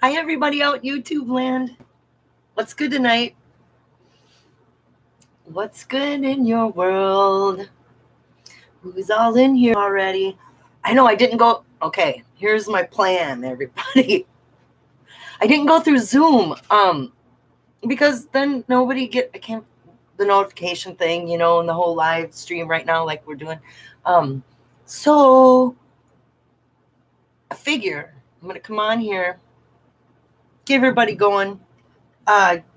Hi, everybody out YouTube land. What's good tonight? What's good in your world? Who's all in here already? I know I didn't go. Okay, here's my plan, everybody. I didn't go through Zoom, because then I can't, the notification thing, and the whole live stream right now, like we're doing. So I figure I'm gonna come on here, get everybody going,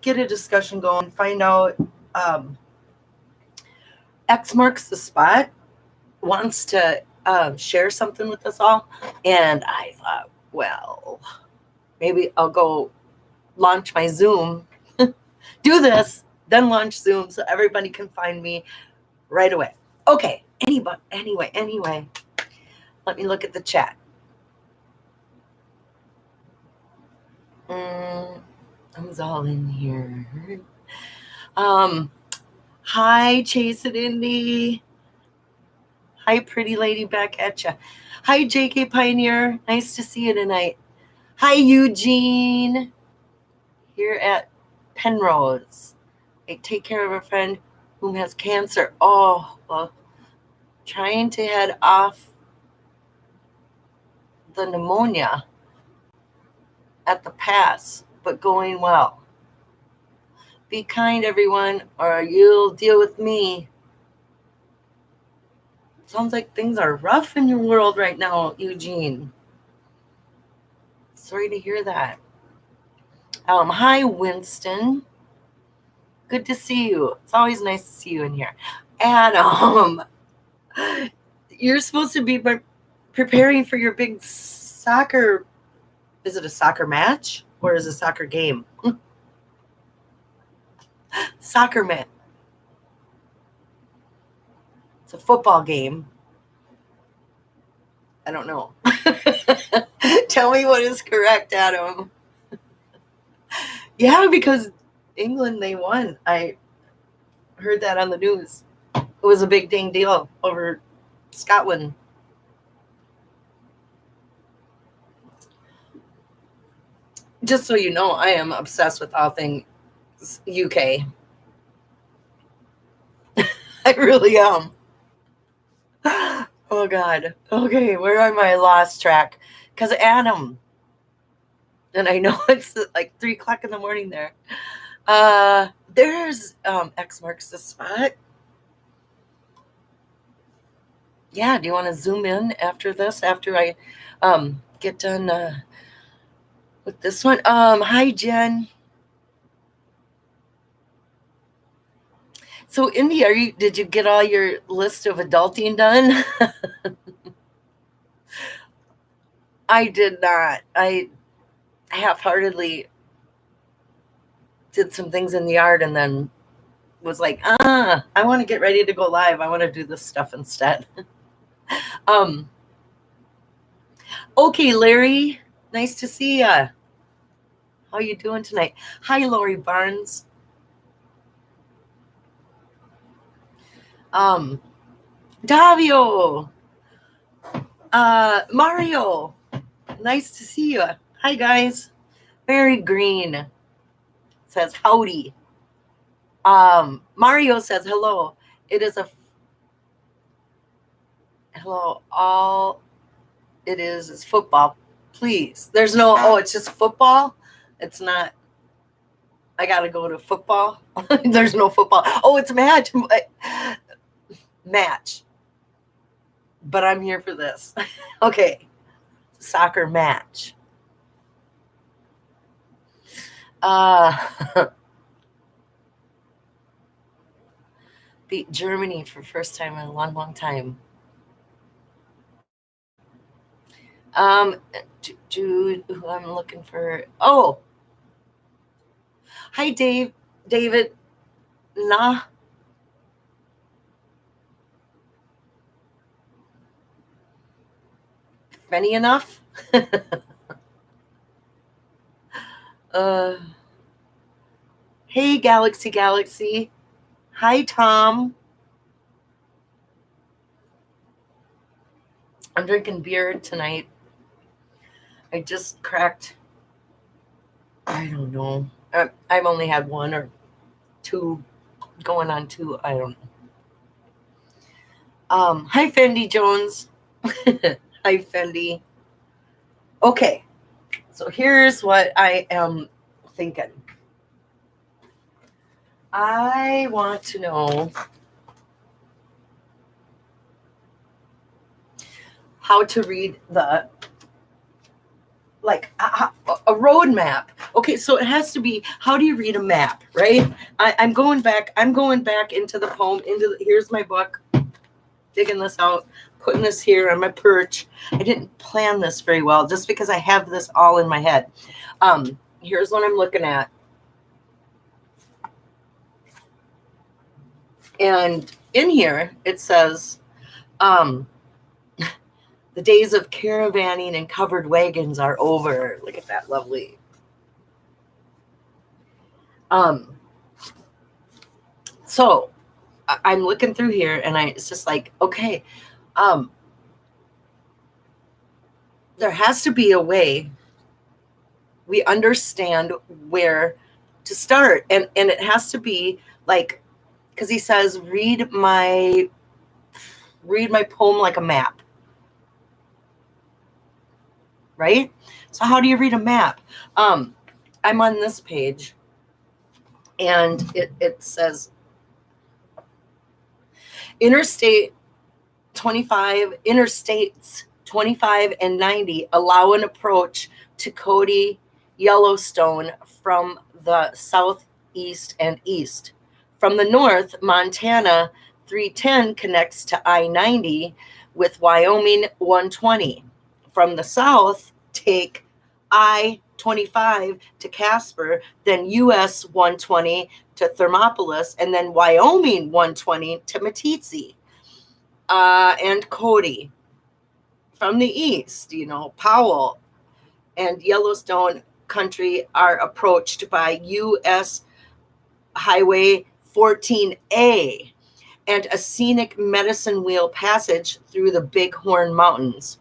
get a discussion going, find out. X marks the spot wants to share something with us all. And I thought, well, maybe I'll go launch my Zoom, do this, then launch Zoom so everybody can find me right away. Okay, anyway, let me look at the chat. Who's all in here? Hi, Chase and Indy. Hi, pretty lady, back at ya. Hi, JK Pioneer. Nice to see you tonight. Hi, Eugene. Here at Penrose. I take care of a friend whom has cancer. Oh, well, trying to head off the pneumonia at the pass, but going well. Be kind, everyone, or you'll deal with me. Sounds like things are rough in your world right now, Eugene. Sorry to hear that. Hi, Winston. Good to see you. It's always nice to see you in here. Adam, you're supposed to be preparing for your big soccer. Is it a soccer match or is it a soccer game? Soccer match. It's a football game. I don't know. Tell me what is correct, Adam. Yeah, because England, they won. I heard that on the news. It was a big dang deal over Scotland. Just so you know, I am obsessed with all things UK. I really am. Oh, God. Okay, where am I lost track? Because Adam, and I know it's like 3 o'clock in the morning there. There's X marks the spot. Yeah, do you want to zoom in after this? After I get done with this one. Hi, Jen. So, Indy, did you get all your list of adulting done? I did not. I half-heartedly did some things in the yard and then was like, I want to get ready to go live. I want to do this stuff instead. Okay, Larry, nice to see ya. How you doing tonight? Hi, Lori Barnes. Davio. Mario. Nice to see you. Hi, guys. Very Green says howdy. Mario says hello. It is a hello. All it is football. Please. There's no, it's just football. It's not, I got to go to football. There's no football. Oh, it's a match. Match. But I'm here for this. Okay. Soccer match. Beat Germany for first time in a long, long time. Dude, who I'm looking for. Oh, hi, David. Nah. Funny enough. Hey, Galaxy. Hi, Tom. I'm drinking beer tonight. I just cracked I don't know. I've only had one or two, going on two. I don't know. Hi, Fendi Jones. Hi, Fendi. Okay, so here's what I am thinking. I want to know how to read the like a road map. Okay, so it has to be, how do you read a map, right? I'm going back into the poem, here's my book, digging this out, putting this here on my perch. I didn't plan this very well just because I have this all in my head. Here's what I'm looking at. And in here it says, the days of caravanning and covered wagons are over. Look at that lovely. So I'm looking through here and it's just like, okay, there has to be a way we understand where to start. And it has to be like, because he says, read my poem like a map. Right? So how do you read a map? I'm on this page and it says interstates 25 and 90 allow an approach to Cody, Yellowstone from the southeast and east. From the north, Montana 310 connects to I-90 with Wyoming 120. From the south, take I-25 to Casper, then US 120 to Thermopolis, and then Wyoming 120 to Meeteetse and Cody. From the east, Powell and Yellowstone country are approached by US Highway 14A and a scenic medicine wheel passage through the Bighorn Mountains.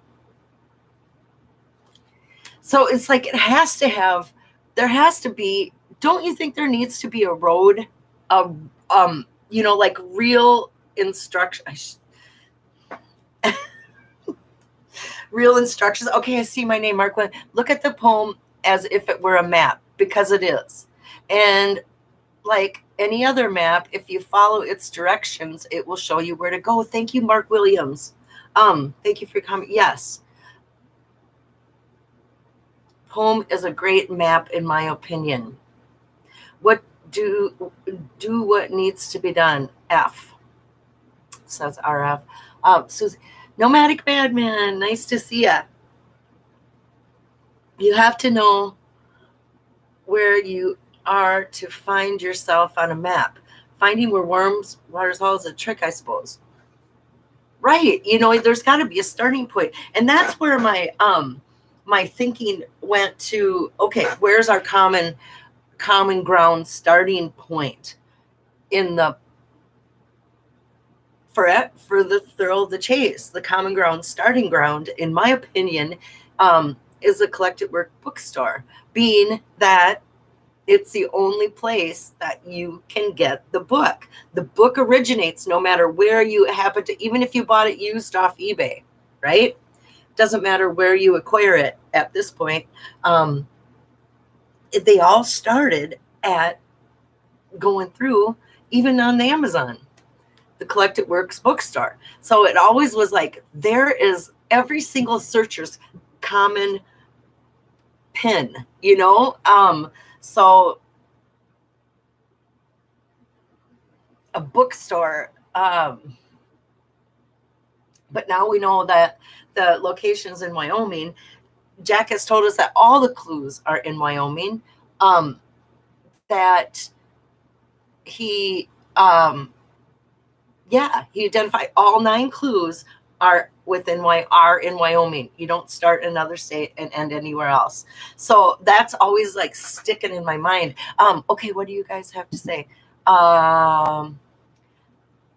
So it's like there has to be, don't you think there needs to be a road, like real instruction, real instructions. Okay, I see my name, Mark. Look at the poem as if it were a map, because it is. And like any other map, if you follow its directions, it will show you where to go. Thank you, Mark Williams. Thank you for coming. Yes. Poem is a great map, in my opinion. What do what needs to be done? F, says RF. Susie, Nomadic Madman, nice to see ya. You have to know where you are to find yourself on a map. Finding where Waters Hall is a trick, I suppose. Right. There's got to be a starting point. And that's where my thinking went to, okay, where's our common ground starting point for the thrill of the chase. The common ground starting ground, in my opinion, is the Collected Work bookstore, being that it's the only place that you can get the book. The book originates no matter where you happen to, even if you bought it used off eBay, right? Doesn't matter where you acquire it at this point. They all started at going through, even on Amazon, the Collected Works bookstore. So it always was like, there is every single searcher's common pin, so a bookstore. But now we know that the locations in Wyoming. Jack has told us that all the clues are in Wyoming. That he identified all 9 clues are in Wyoming. You don't start in another state and end anywhere else. So that's always like sticking in my mind. Okay, what do you guys have to say?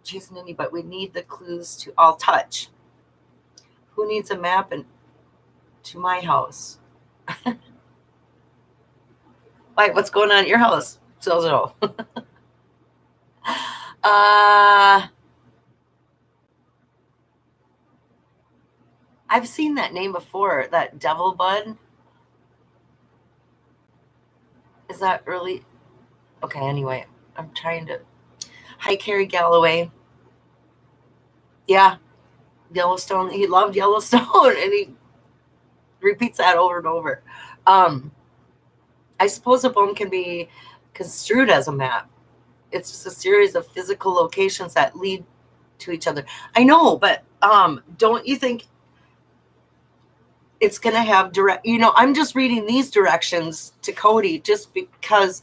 Jason, but we need the clues to all touch. Who needs a map to my house? Why? What's going on at your house? So. I've seen that name before. That Devil Bud. Is that really? Okay. Anyway, I'm trying to. Hi, Carrie Galloway. Yeah, Yellowstone. He loved Yellowstone, and he repeats that over and over. I suppose a poem can be construed as a map. It's just a series of physical locations that lead to each other. I know, but don't you think it's going to have direct, I'm just reading these directions to Cody just because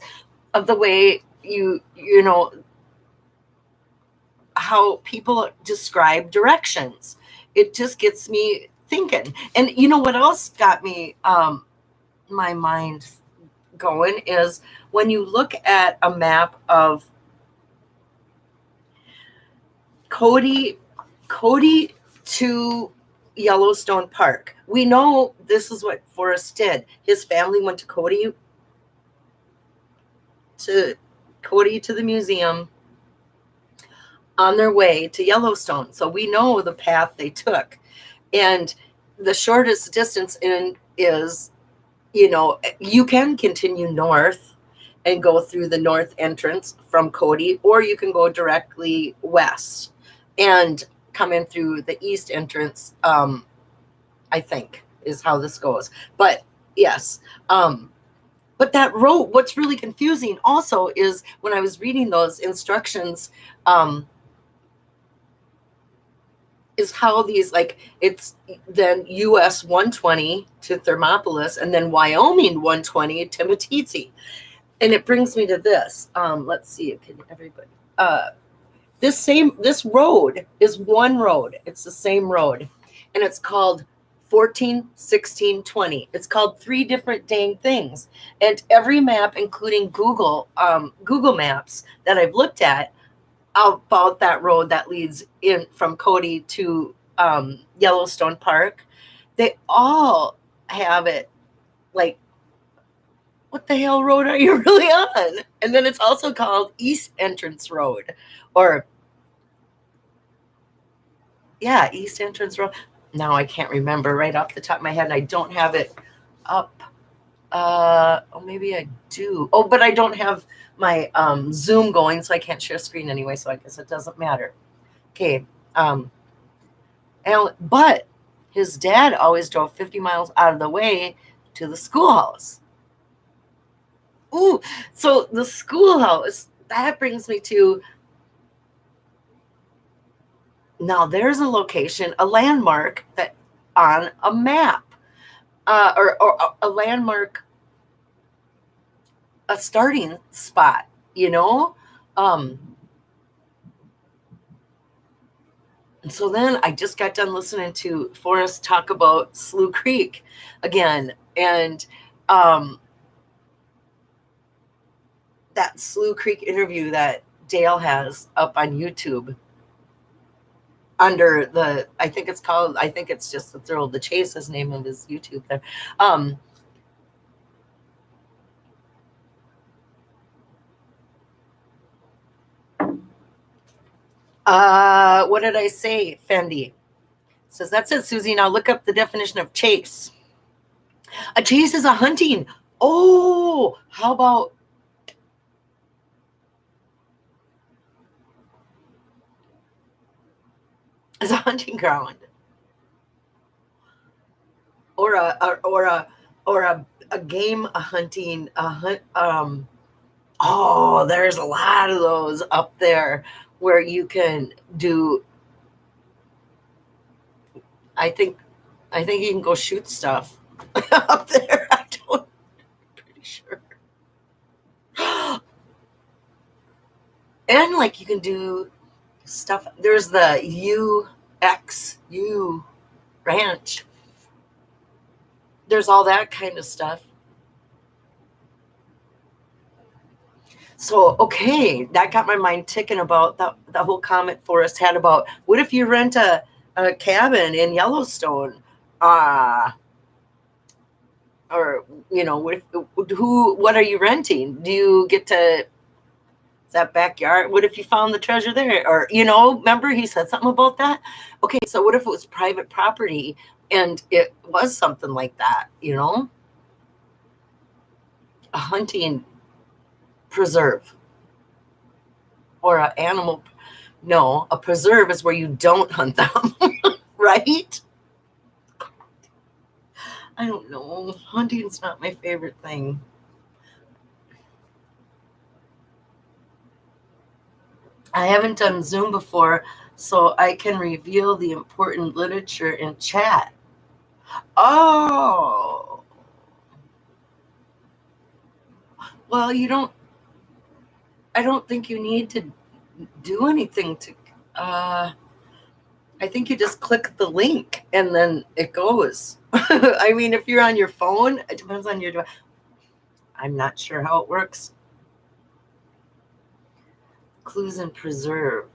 of the way you know, how people describe directions. It just gets me thinking. And you know what else got me, my mind going is when you look at a map of Cody to Yellowstone Park. We know this is what Forrest did. His family went to Cody to the museum on their way to Yellowstone. So we know the path they took. And the shortest distance in is, you can continue north and go through the north entrance from Cody, or you can go directly west and come in through the east entrance, I think is how this goes. But yes, but that road, what's really confusing also is when I was reading those instructions, is how these, like, it's then US 120 to Thermopolis and then Wyoming 120 to Meeteetse. And it brings me to this. Let's see, can everybody, this road is one road. It's the same road. And it's called 14, 16, 20. It's called three different dang things. And every map, including Google Maps that I've looked at about that road that leads in from Cody to Yellowstone Park, they all have it like, what the hell road are you really on? And then it's also called East Entrance Road, or East Entrance Road. Now I can't remember right off the top of my head. I don't have it up. Maybe I do. Oh, but I don't have my Zoom going, so I can't share screen anyway, so I guess it doesn't matter. Okay. But his dad always drove 50 miles out of the way to the schoolhouse. Ooh, so the schoolhouse, that brings me to, now there's a location, a landmark that on a map, or a landmark, a starting spot, and so then I just got done listening to Forrest talk about Slough Creek again, and that Slough Creek interview that Dale has up on YouTube under the, I think it's just The Thrill of the Chase is the name of his YouTube there. What did I say? Fendi says, that's it, Susie. Now look up the definition of chase. A chase is a hunting. Oh, how about as a hunting ground, or a game, a hunting, a hunt. Oh, there's a lot of those up there where you can do. I think you can go shoot stuff up there. I'm pretty sure. And like you can do stuff. There's the UXU ranch. There's all that kind of stuff. So, okay, that got my mind ticking about the whole comment Forrest had about, what if you rent a cabin in Yellowstone? Or with who, what are you renting? Do you get to that backyard? What if you found the treasure there? Or, remember he said something about that? Okay, so what if it was private property and it was something like that, a hunting preserve or an animal. No, a preserve is where you don't hunt them, right? I don't know. Hunting's not my favorite thing. I haven't done Zoom before, so I can reveal the important literature in chat. Oh. Well, I don't think you need to do anything to, I think you just click the link and then it goes. I mean, if you're on your phone, it depends on your device. I'm not sure how it works. Clues and preserve.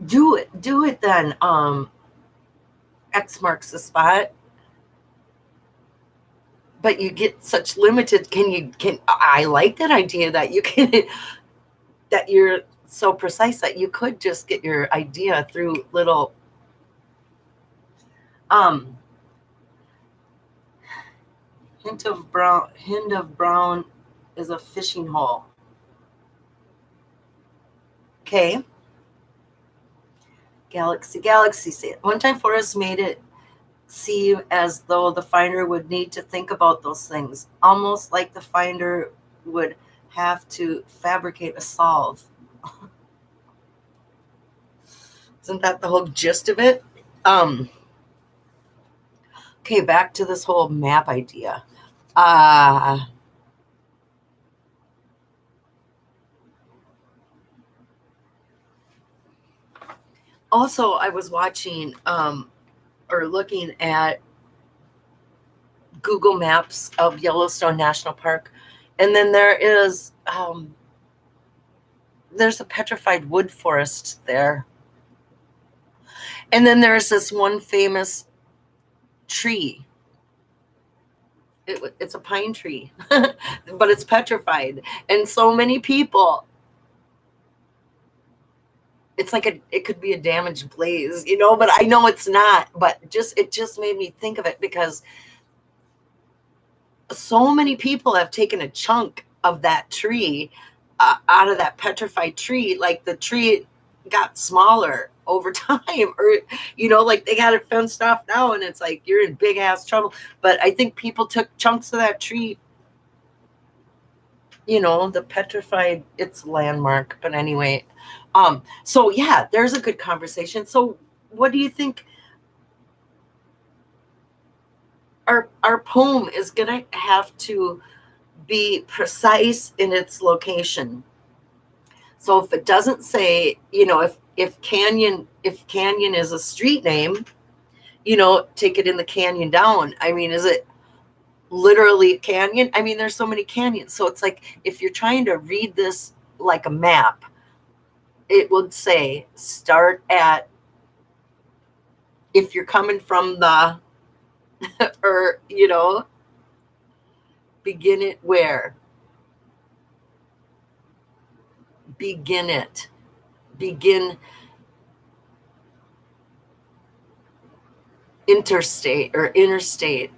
Do it then. X marks the spot. But you get such limited. I like that idea that you can, that you're so precise that you could just get your idea through little, hint of brown is a fishing hole. Okay. Galaxy say it. One time Forrest made it seem as though the finder would need to think about those things, almost like the finder would have to fabricate a solve. Isn't that the whole gist of it? Okay, back to this whole map idea. Also, I was watching or looking at Google Maps of Yellowstone National Park, and then there's a petrified wood forest there. And then there's this one famous tree. It's a pine tree, but it's petrified. And so many people, it's like it could be a damaged blaze, but I know it's not. But it just made me think of it because so many people have taken a chunk of that tree out of that petrified tree. Like the tree got smaller over time, or like they got it fenced off now, and it's like you're in big ass trouble. But I think people took chunks of that tree, the petrified, it's landmark. But anyway, so yeah, there's a good conversation. So what do you think our poem is gonna have to be precise in its location? So if it doesn't say, if canyon is a street name, take it in the canyon down. I mean, is it literally a canyon? I mean, there's so many canyons. So it's like, if you're trying to read this like a map, it would say start at, if you're coming from the, or, begin it where? Begin interstate or interstate,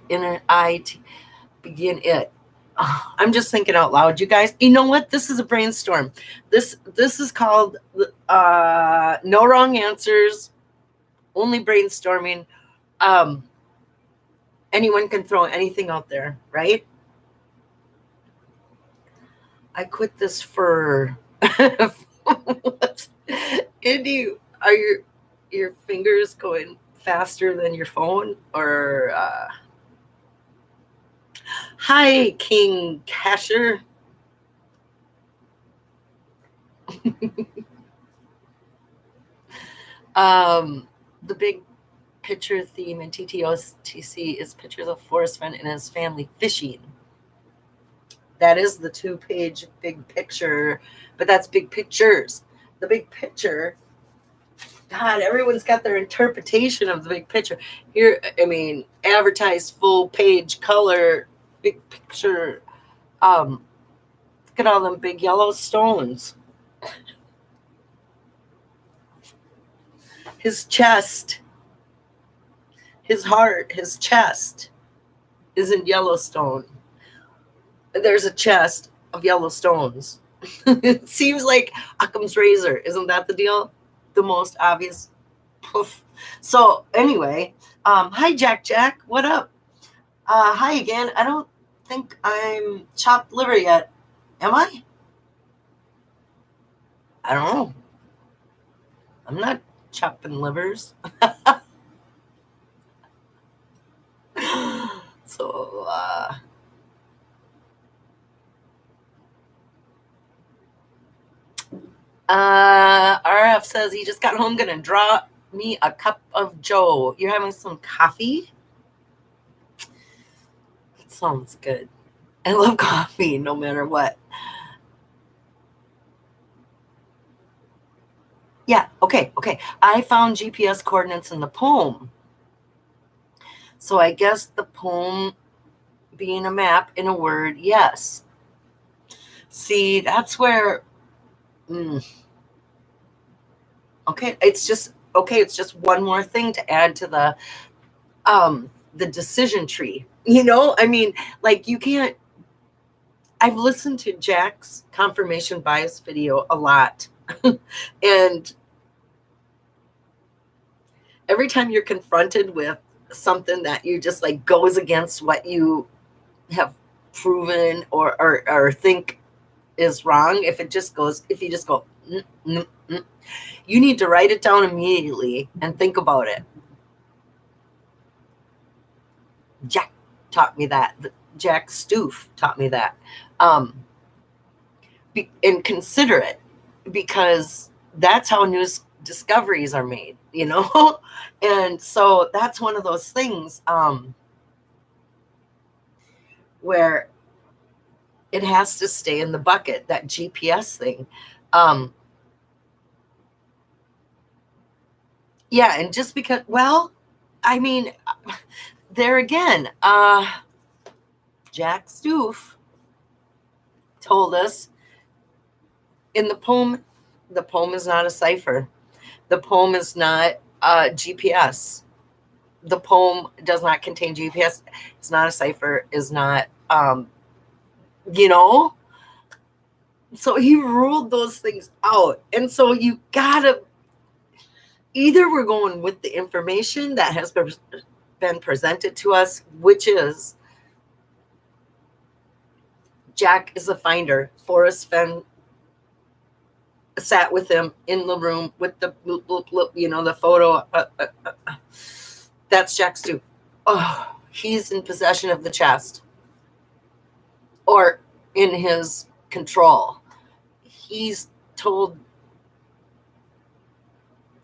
begin it. I'm just thinking out loud, you guys. You know what? This is a brainstorm. This is called no wrong answers, only brainstorming. Anyone can throw anything out there, right? I quit this for Indy, are your fingers going faster than your phone? Or hi, King Casher. The big picture theme in TTOTC is pictures of Forrest Fenn and his family fishing. That is the 2-page big picture, but that's big pictures. The big picture God, everyone's got their interpretation of the big picture. Here, I mean, advertised full page color, big picture. Look at all them big yellow stones. His chest, his heart, his chest is in Yellowstone. There's a chest of yellow stones. It seems like Occam's razor. Isn't that the deal? The most obvious. Poof. So anyway, hi Jack. What up? Hi again. I don't think I'm chopped liver yet. Am I? I don't know. I'm not chopping livers. So RF says he just got home, gonna draw me a cup of Joe. You're having some coffee? That sounds good. I love coffee no matter what. Yeah, okay. I found GPS coordinates in the poem. So I guess the poem being a map in a word, yes. See, that's where okay, it's just one more thing to add to the decision tree. I mean, like you can't I've listened to Jack's confirmation bias video a lot. And every time you're confronted with something that you just like goes against what you have proven or think is wrong, if you just go you need to write it down immediately and think about it. Jack taught me that. Jack Stoof taught me that. And consider it, because that's how news discoveries are made, and so that's one of those things where it has to stay in the bucket, that GPS thing. Yeah, and just because, well, I mean, there again, Jack Stoof told us in the poem is not a cipher. The poem is not GPS. The poem does not contain GPS. It's not a cipher. Is not, So he ruled those things out, and so you gotta either we're going with the information that has been presented to us, which is Jack is a finder. Forrest Fenn sat with him in the room with the bloop, bloop, bloop, the photo. That's Jack Stoof. Oh, he's in possession of the chest, or in his control. He's told,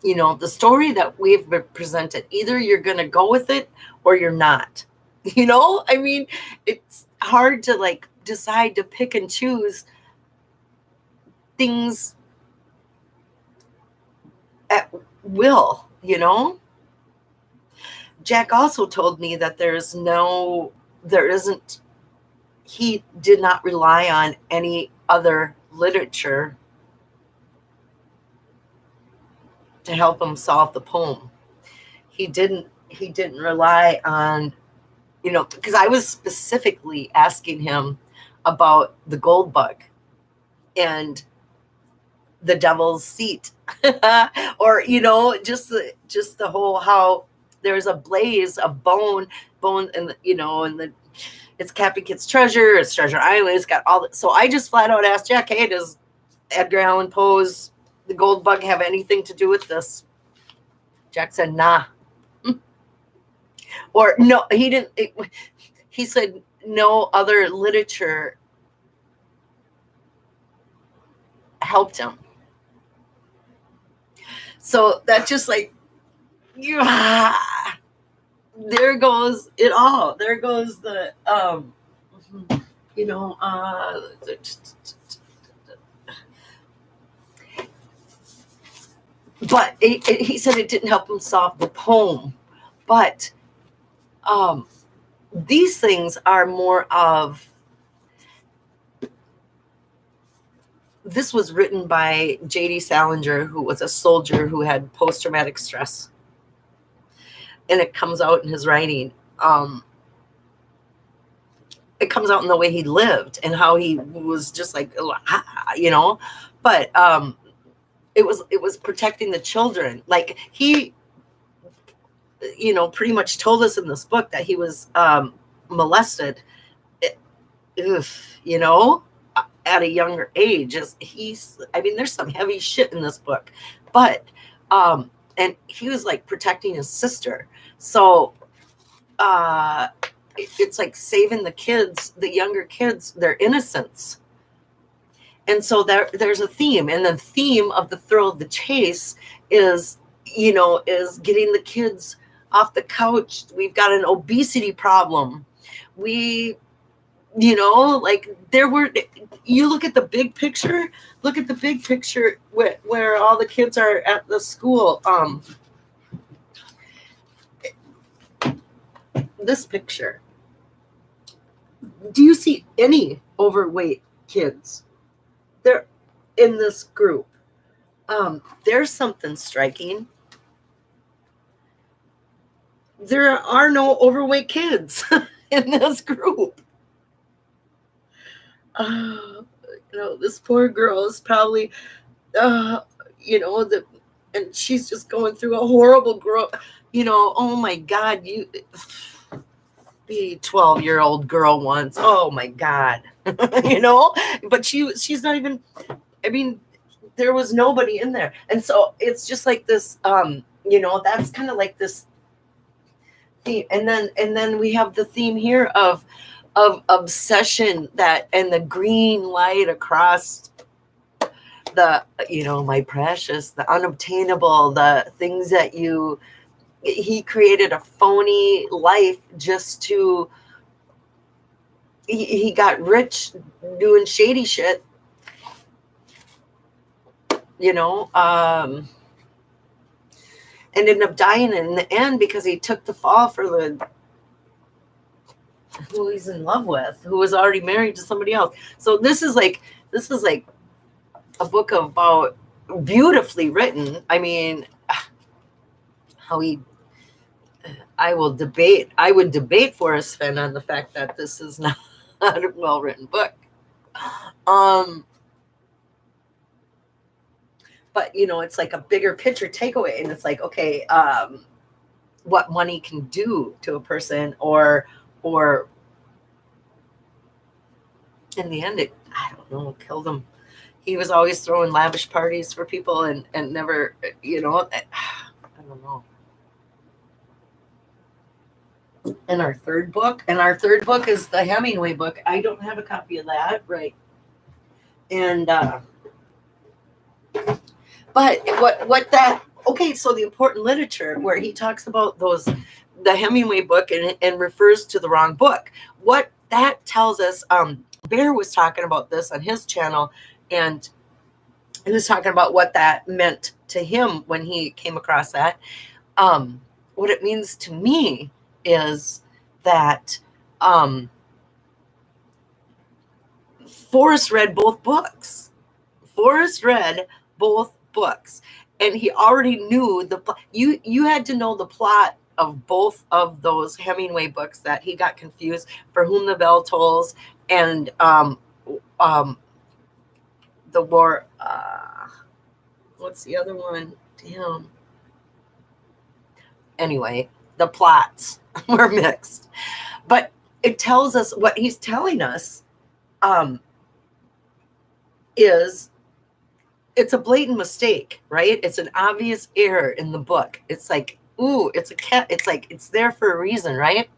the story that we've been presented. Either you're going to go with it or you're not. I mean, it's hard to like decide to pick and choose things at will, Jack also told me that he did not rely on any other literature to help him solve the poem. He didn't rely on, because I was specifically asking him about the gold bug and the devil's seat, or just the whole, how there's a blaze of bone, and and it's Captain Kidd's treasure, it's Treasure Island, it's got all that. So I just flat out asked Jack, hey, does Edgar Allan Poe's The Gold Bug have anything to do with this? Jack said, nah. Or no, he didn't. He said no other literature helped him. So that just like, there goes it all. There goes the, but he said it didn't help him solve the poem. But these things are more of, this was written by J.D. Salinger, who was a soldier who had post-traumatic stress. And it comes out in his writing. It comes out in the way he lived and how he was just like, you know, but it was protecting the children. Like he, you know, pretty much told us in this book that he was molested, you know, at a younger age. I mean, there's some heavy shit in this book, but and he was like protecting his sister. So it's like saving the kids, the younger kids, their innocence. And so there's a theme, and the theme of the thrill of the chase is, you know, is getting the kids off the couch. We've got an obesity problem. You know, like you look at the big picture, where all the kids are at the school. This picture. Do you see any overweight kids? They're in this group. There's something striking. There are no overweight kids in this group. You know, this poor girl is probably, you know, and she's just going through a horrible growth. You know, oh my God, you be 12-year-old girl once. Oh my God, you know, but she's not even. I mean, there was nobody in there, and so it's just like this. You know, that's kind of like this theme, and then we have the theme here of obsession, that and the green light across the, you know, my precious, the unobtainable, the things that he created a phony life just to, he got rich doing shady shit, you know, and ended up dying in the end because he took the fall for who he's in love with, who was already married to somebody else. So this is like a book about, beautifully written. I mean, how I would debate Forrest Fenn on the fact that this is not a well-written book. But you know, it's like a bigger picture takeaway, and it's like, okay, what money can do to a person, or in the end, I don't know, killed him. He was always throwing lavish parties for people and never, you know, I don't know. And our third book is the Hemingway book. I don't have a copy of that, right? And but what that, okay, so the important literature, where he talks about the Hemingway book and refers to the wrong book. What that tells us, Bear was talking about this on his channel, and he was talking about what that meant to him when he came across that. What it means to me is that Forrest read both books. And he already knew you had to know the plot of both of those Hemingway books, that he got confused, For Whom the Bell Tolls, and the war, what's the other one? Damn. Anyway, the plots were mixed, but it tells us, what he's telling us is, it's a blatant mistake, right? It's an obvious error in the book. It's like, ooh, it's like, it's there for a reason, right?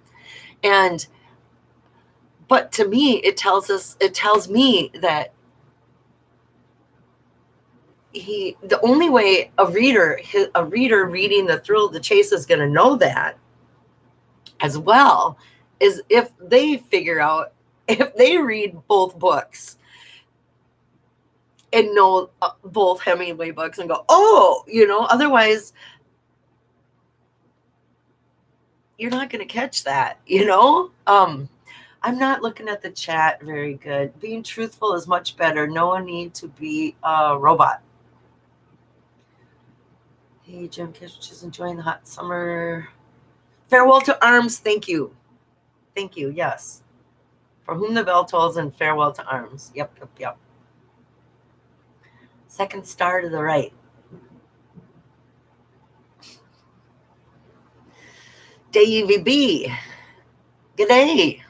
But to me, it tells me that the only way a reader reading The Thrill of the Chase is going to know that as well is if they figure out, if they read both books. and know both Hemingway books and go, oh, otherwise you're not going to catch that, I'm not looking at the chat very good. Being truthful is much better. No need to be a robot. Hey, Jim Kish is enjoying the hot summer. Farewell to arms. Thank you. Thank you. Yes. For whom the bell tolls and farewell to arms. Yep. Second star to the right. Davey B. Good day.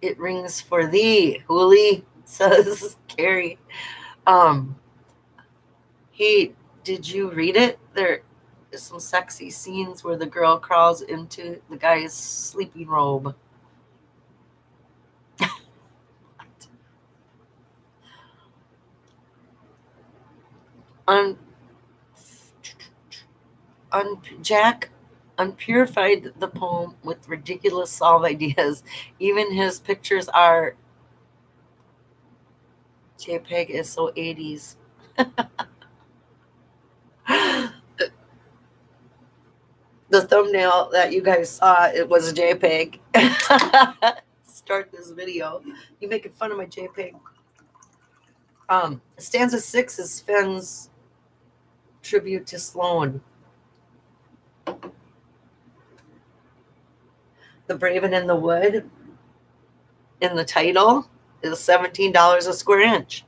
It rings for thee, Hooli, says Carrie. Hey, did you read it? There is some sexy scenes where the girl crawls into the guy's sleeping robe. Jack unpurified the poem with ridiculous solve ideas. Even his pictures are JPEG is so 80s. The thumbnail that you guys saw, it was a JPEG. Start this video. You making fun of my JPEG. Stanza 6 is Finn's tribute to Sloan. The Braven in the Wood in the title is $17 a square inch.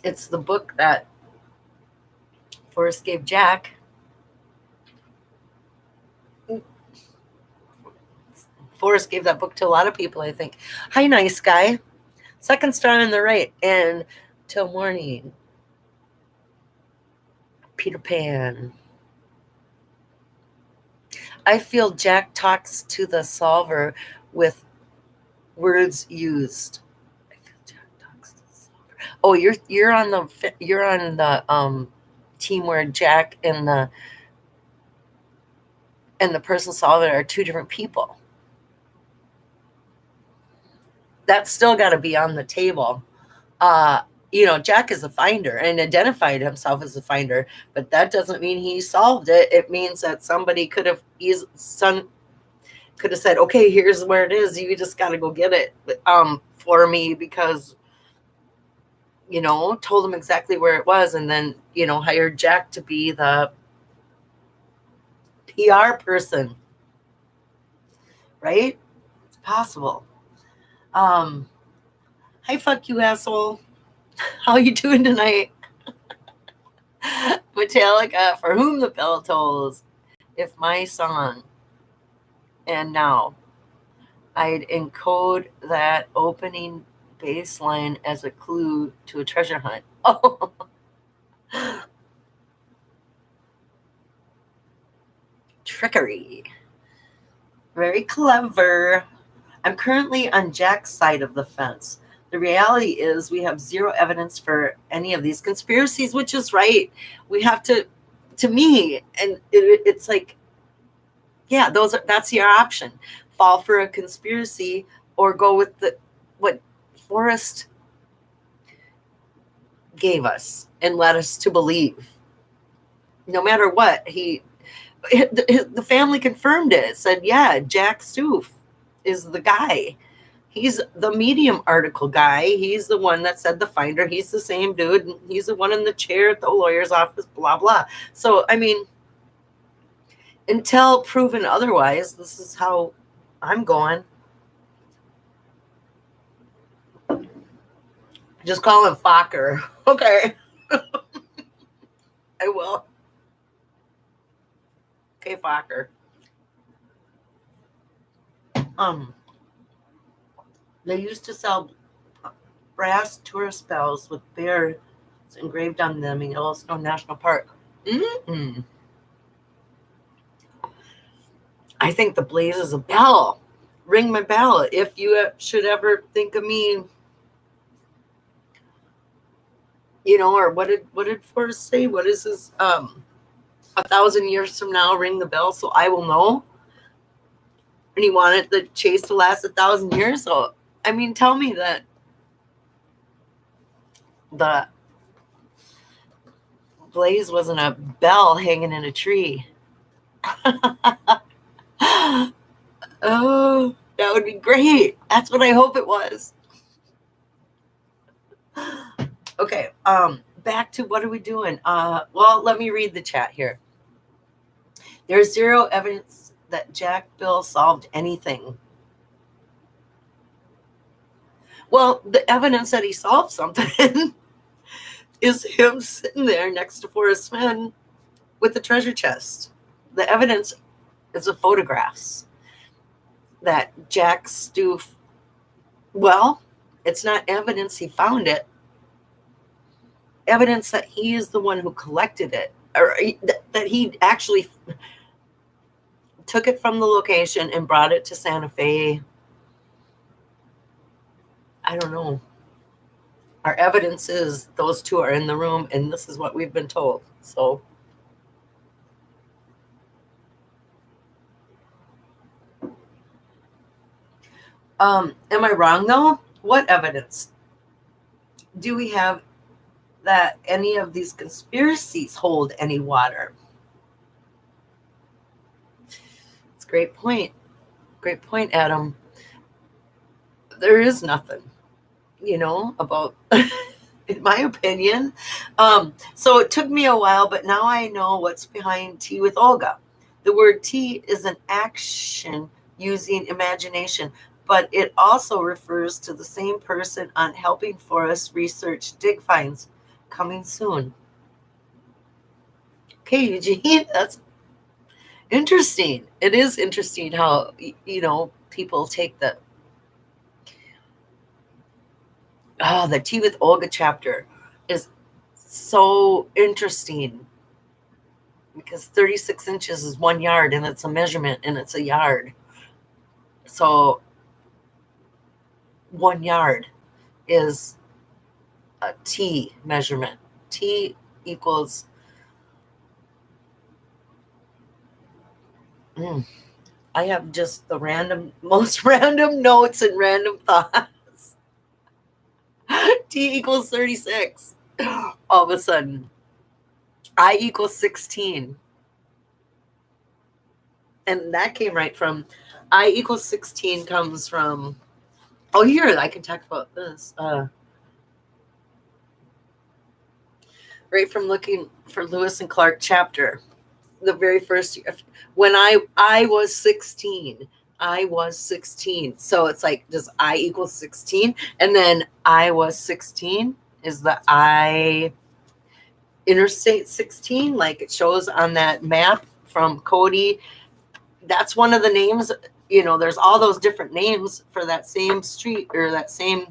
It's the book that Forrest gave Jack. Forrest gave that book to a lot of people, I think. Hi, nice guy. Second star on the right. And till morning. Peter Pan. I feel Jack talks to the solver with words used. I feel Jack talks to the solver. Oh, you're on the team where Jack and the person solving are two different people. That's still got to be on the table. Jack is a finder and identified himself as a finder, but that doesn't mean he solved it. It means that somebody could have said, okay, here's where it is. You just got to go get it for me because, told him exactly where it was and then, hired Jack to be the PR person. Right? It's possible. Hi, fuck you, asshole. How you doing tonight? Metallica, for whom the bell tolls. If my song, and now, I'd encode that opening bass line as a clue to a treasure hunt. Oh. Trickery. Very clever. I'm currently on Jack's side of the fence. The reality is we have zero evidence for any of these conspiracies, which is right. We have to me, and it's like, yeah, that's your option. Fall for a conspiracy or go with what Forrest gave us and led us to believe. No matter what, the family confirmed it. It said, yeah, Jack Stoof is the guy. He's the Medium article guy. He's the one that said the finder. He's the same dude. He's the one in the chair at the lawyer's office, blah, blah. So, I mean, until proven otherwise, this is how I'm going. Just call him Fokker. Okay. I will. Okay, Fokker. They used to sell brass tourist bells with bears engraved on them in Yellowstone National Park. Mm-mm. I think the blaze is a bell. Ring my bell if you should ever think of me. Or what did Forrest say? What is his 1,000 years from now, ring the bell so I will know. And he wanted the chase to last 1,000 years. So, I mean, tell me that the blaze wasn't a bell hanging in a tree. Oh, that would be great. That's what I hope it was. Okay, back to what are we doing? Well, let me read the chat here. There's zero evidence that Jack Bill solved anything. Well, the evidence that he solved something is him sitting there next to Forrest Fenn with the treasure chest. The evidence is the photographs that Jack Stoof, well, it's not evidence he found it. Evidence that he is the one who collected it, or that he actually took it from the location and brought it to Santa Fe. I don't know. Our evidence is those two are in the room, and this is what we've been told. So, am I wrong though? What evidence do we have that any of these conspiracies hold any water? It's a great point. Great point, Adam. There is nothing, about, in my opinion. So it took me a while, but now I know what's behind Tea with Olga. The word tea is an action using imagination, but it also refers to the same person on helping Forrest research dig finds. Coming soon. Okay, Eugene, that's interesting. It is interesting how, people take the Tea with Olga chapter is so interesting because 36 inches is 1 yard and it's a measurement and it's a yard. So 1 yard is a T measurement. T equals I have just the most random notes and random thoughts. T equals 36. All of a sudden, I equals 16. And that came right from I equals 16 comes from, here, I can talk about this. Right from looking for Lewis and Clark chapter, the very first year, when I was 16. I was 16. So it's like, does I equal 16? And then I was 16 is the I Interstate 16, like it shows on that map from Cody. That's one of the names, there's all those different names for that same street or that same,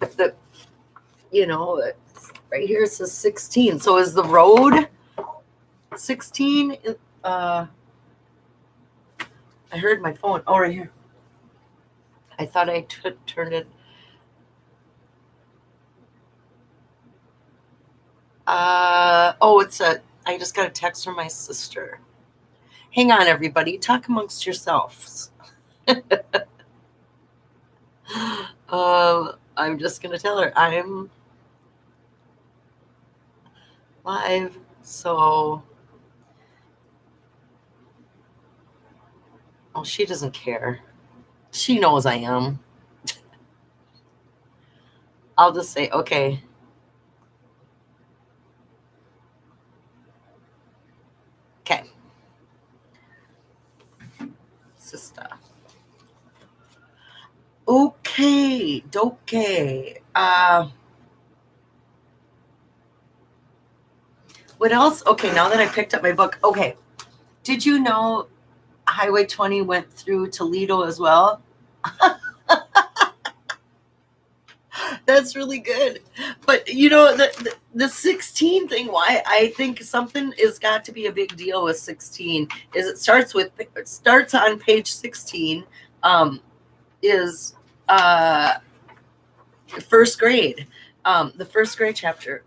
right here it says 16. So is the road 16? I heard my phone. Oh, right here. I thought I turned it. I just got a text from my sister. Hang on, everybody. Talk amongst yourselves. I'm just going to tell her I'm live. So, she doesn't care. She knows I am. I'll just say, okay. Okay. Sister. Okay. What else? Okay, now that I picked up my book. Okay. Did you know Highway 20 went through Toledo as well? That's really good. But the 16 thing, why I think something is got to be a big deal with 16 is it starts on page 16 is first grade. The first grade chapter,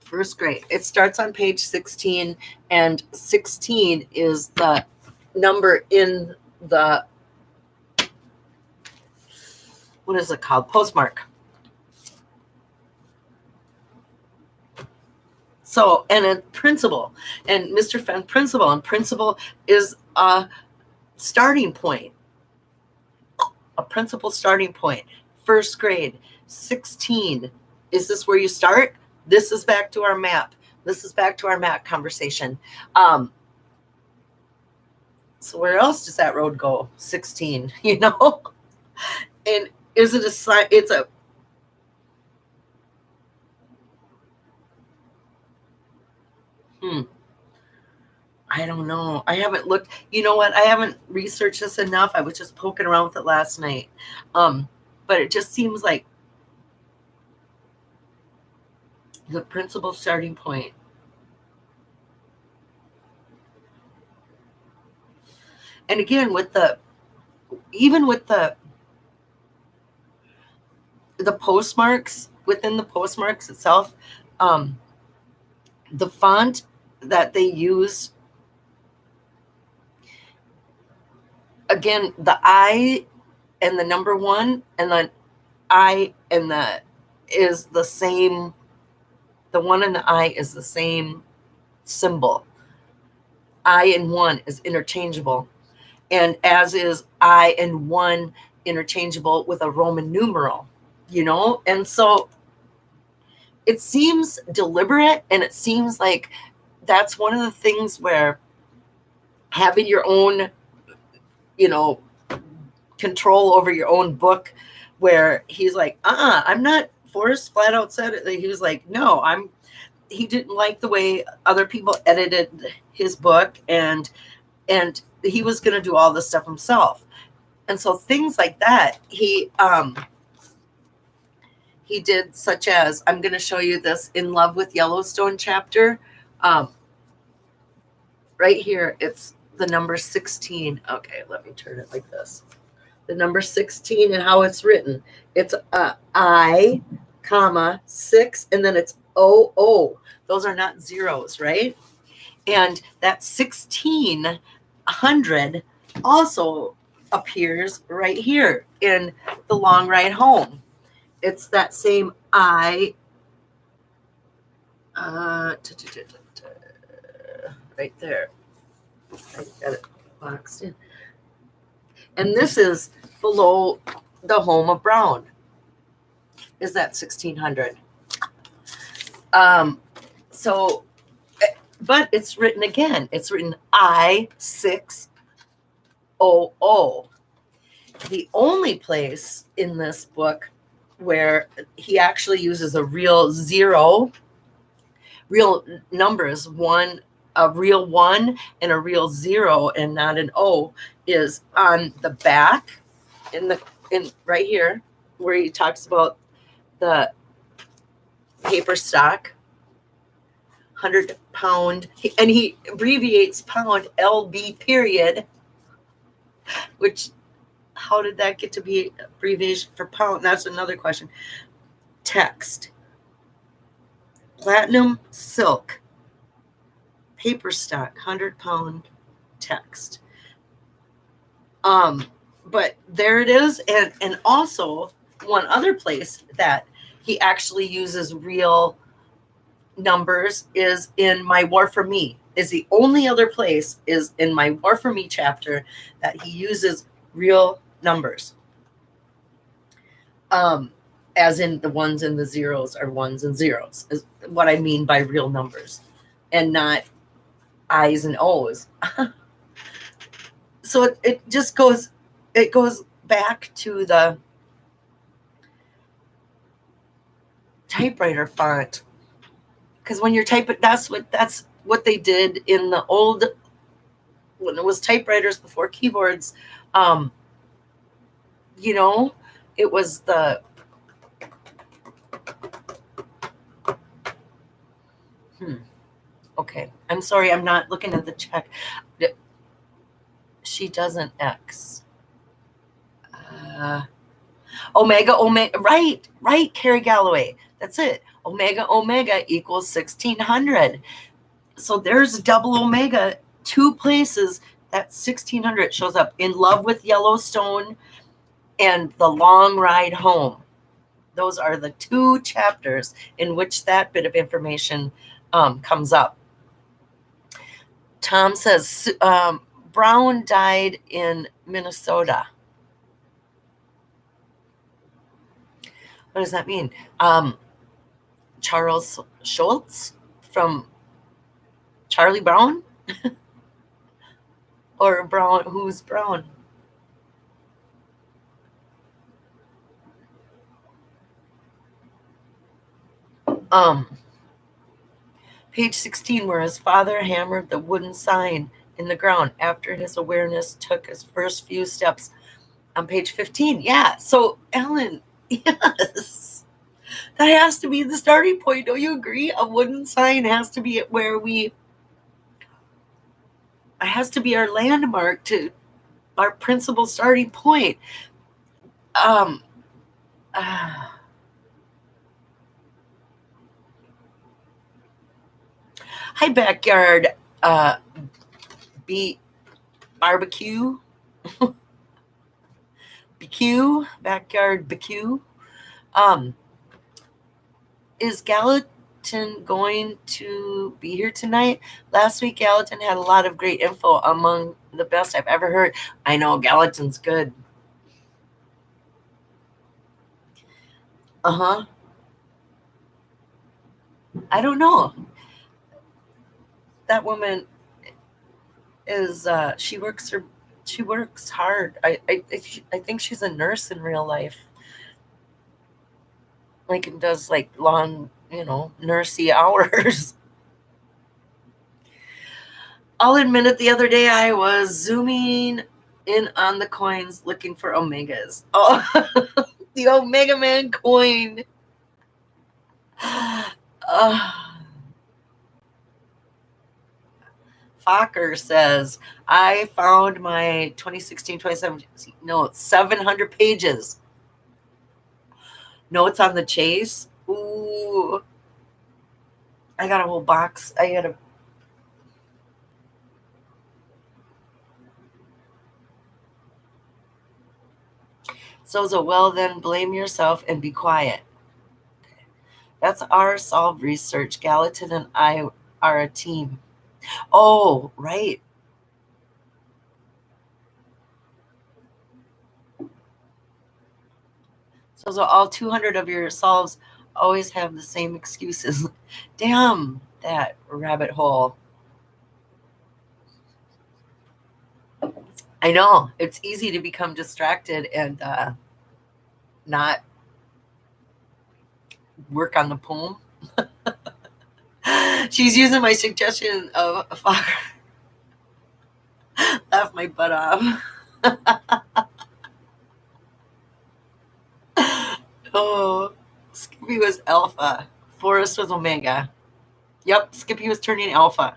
First grade. It starts on page 16, and 16 is the number in the, what is it called? Postmark. So, and a principal, and Mr. Fenn principal, and principal is a starting point, a principal starting point. First grade, 16. Is this where you start? This is back to our map. This is back to our map conversation. So where else does that road go? 16, you know? And is it a sign? It's a, I don't know. I haven't looked. You know what? I haven't researched this enough. I was just poking around with it last night. But it just seems like the principal starting point. And again, with the, even with the postmarks, within the postmarks itself, the font that they use, again, the I and the number 1 and the I and the is the same. The 1 and the I is the same symbol. I and 1 is interchangeable, and as is I and 1 interchangeable with a Roman numeral, you know? And so it seems deliberate, and it seems like that's one of the things where having your own, you know, control over your own book, where he's like, I'm not, Forrest flat out said it. He was like, no, he didn't like the way other people edited his book, and he was going to do all this stuff himself. And so things like that, he did, such as, I'm going to show you this In Love with Yellowstone chapter. Right here, it's the number 16. Okay, let me turn it like this. The number 16 and how it's written. It's I, comma, 6, and then it's O. Those are not zeros, right? And that 1600 also appears right here in The Long Ride Home. It's that same I, right there. I got it boxed in. And this is below the home of Brown. Is that 1600? So, but it's written again. It's written I600. The only place in this book where he actually uses a real zero, real numbers, a real 1 and a real 0 and not an O, is on the back in right here, where he talks about the paper stock, 100 pound, and he abbreviates pound LB period, which, how did that get to be abbreviation for pound? That's another question. Text, platinum silk, paper stock, 100 pound text. But there it is. And also one other place that he actually uses real numbers is in My War for Me. Is the only other place is in My War for Me chapter that he uses real numbers. As in the ones and the zeros are ones and zeros, is what I mean by real numbers, and not I's and O's. So it just goes, it goes back to the typewriter font, because when you're typing, that's what they did in the old, when it was typewriters before keyboards. You know, it was the okay, I'm sorry, I'm not looking at the check. She doesn't X. Omega, right, Carrie Galloway. That's it. Omega equals 1600. So there's double omega, 2 places that 1600 shows up. In Love with Yellowstone and The Long Ride Home. Those are the 2 chapters in which that bit of information comes up. Tom says Brown died in Minnesota. What does that mean? Charles Schultz from Charlie Brown? Or Brown? Who's Brown? Page 16, where his father hammered the wooden sign in the ground after his awareness took his first few steps. On page 15, yeah. So, Ellen, yes, that has to be the starting point. Don't you agree? A wooden sign has to be where it has to be our landmark, to our principal starting point. Hi, backyard barbecue. Backyard BQ. Is Gallatin going to be here tonight? Last week, Gallatin had a lot of great info, among the best I've ever heard. I know, Gallatin's good. I don't know. That woman is she works hard. I think she's a nurse in real life. Like, and does like long, nursey hours. I'll admit it, the other day I was zooming in on the coins looking for omegas. Oh, the Omega Man coin. Fokker says, I found my 2016-2017 notes, 700 pages. Notes on the chase. Ooh. I got a whole box. So, well, then blame yourself and be quiet. That's our solved research. Gallatin and I are a team. Oh, right. So all 200 of your solves always have the same excuses. Damn that rabbit hole. I know. It's easy to become distracted and not work on the poem. She's using my suggestion of a Fokker. Laugh my butt off. Oh, Skippy was alpha. Forrest was omega. Yep, Skippy was turning alpha.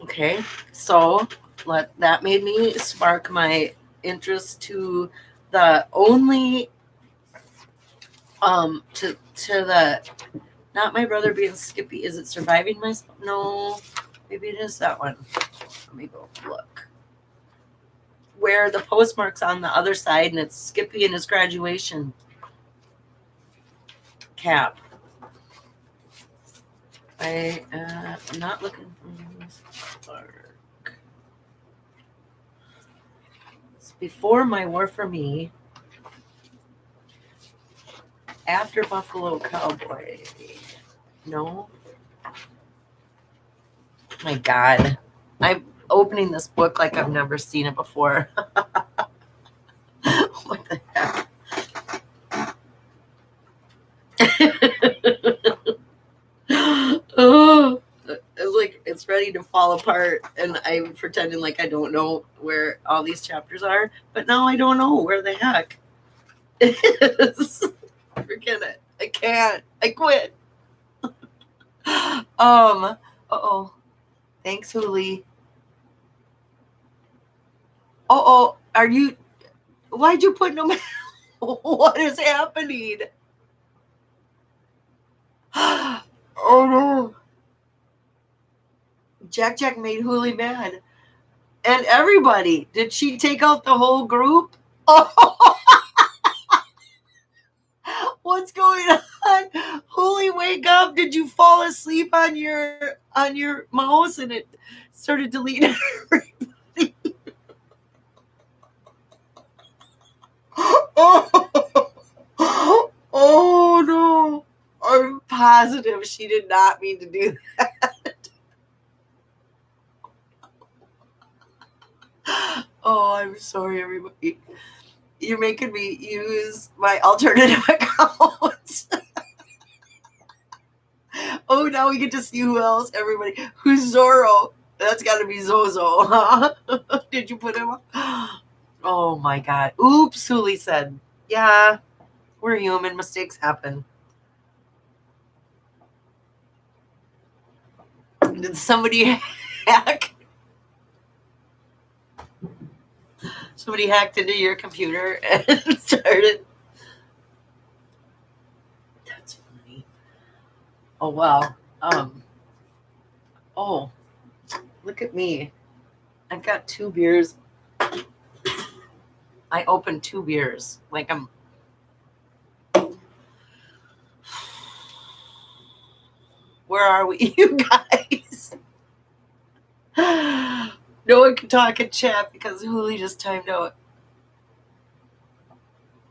Okay, so that made me spark my interest to the only to the not my brother being Skippy. Is it surviving myself? No, maybe it is that one. Let me go look. Where the postmark's on the other side and it's Skippy and his graduation cap. I'm not looking for this spark. It's before My War for Me. After Buffalo Cowboy. No. My God. I'm opening this book like I've never seen it before. What the heck? Oh, it's like it's ready to fall apart, and I'm pretending like I don't know where all these chapters are, but now I don't know where the heck it is. Forget it. I can't. I quit. Uh-oh. Thanks, Huli. Are you Why'd you put no matter? What is happening? Oh no. Jack made Huli mad. And everybody. Did she take out the whole group? Oh, what's going on? Huli, wake up. Did you fall asleep on your mouse and it started deleting everybody? Oh no. I'm positive she did not mean to do that. Oh, I'm sorry, everybody. You're making me use my alternative account. Oh, now we get to see who else. Everybody. Who's Zorro? That's got to be Zozo, huh? Did you put him on? Oh, my God. Oops, Huli said. Yeah, we're human. Mistakes happen. Did somebody hack? Somebody hacked into your computer and started. That's funny. Oh, wow. Oh, look at me. I've got 2 beers. I opened 2 beers. Like I'm. Where are we, you guys? No one can talk in chat because Huli just timed out.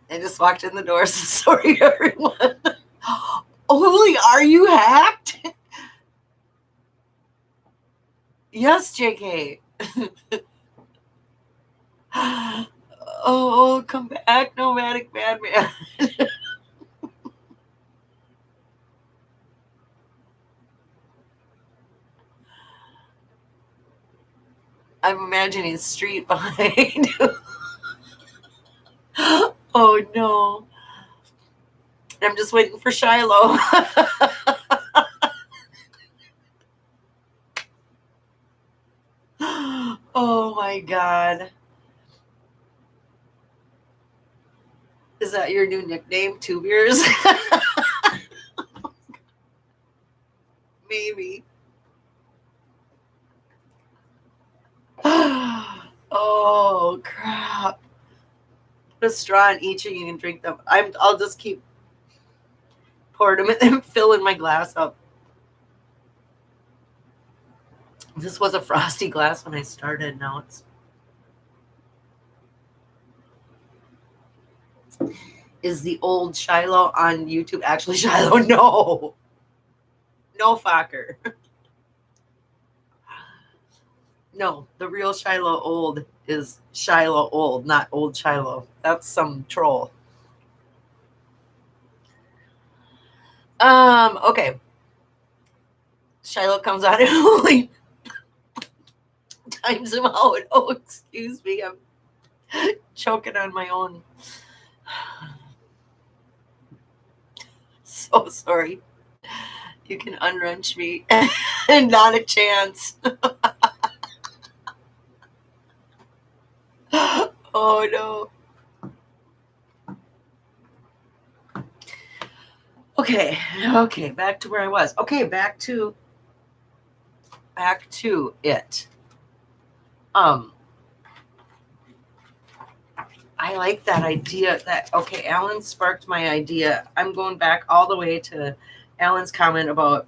I just walked in the door, so sorry, everyone. Oh, Huli, are you hacked? Yes, JK. Oh, come back, nomadic madman. I'm imagining street behind. Oh no. I'm just waiting for Shiloh. Oh my God. Is that your new nickname? 2 beers? Maybe. Oh crap. Put a straw in each and you can drink them. I'll just keep pouring them and filling my glass up. This was a frosty glass when I started. Now it's. Is the old Shiloh on YouTube actually Shiloh? No. No, Fokker. No, the real Shiloh old is Shiloh old, not old Shiloh. That's some troll. Okay. Shiloh comes out and Huli times him out. Oh, excuse me. I'm choking on my own. So sorry. You can unwrench me. And not a chance. Oh no. Okay, back to where I was. Okay, back to it. I like that idea Alan sparked my idea. I'm going back all the way to Alan's comment about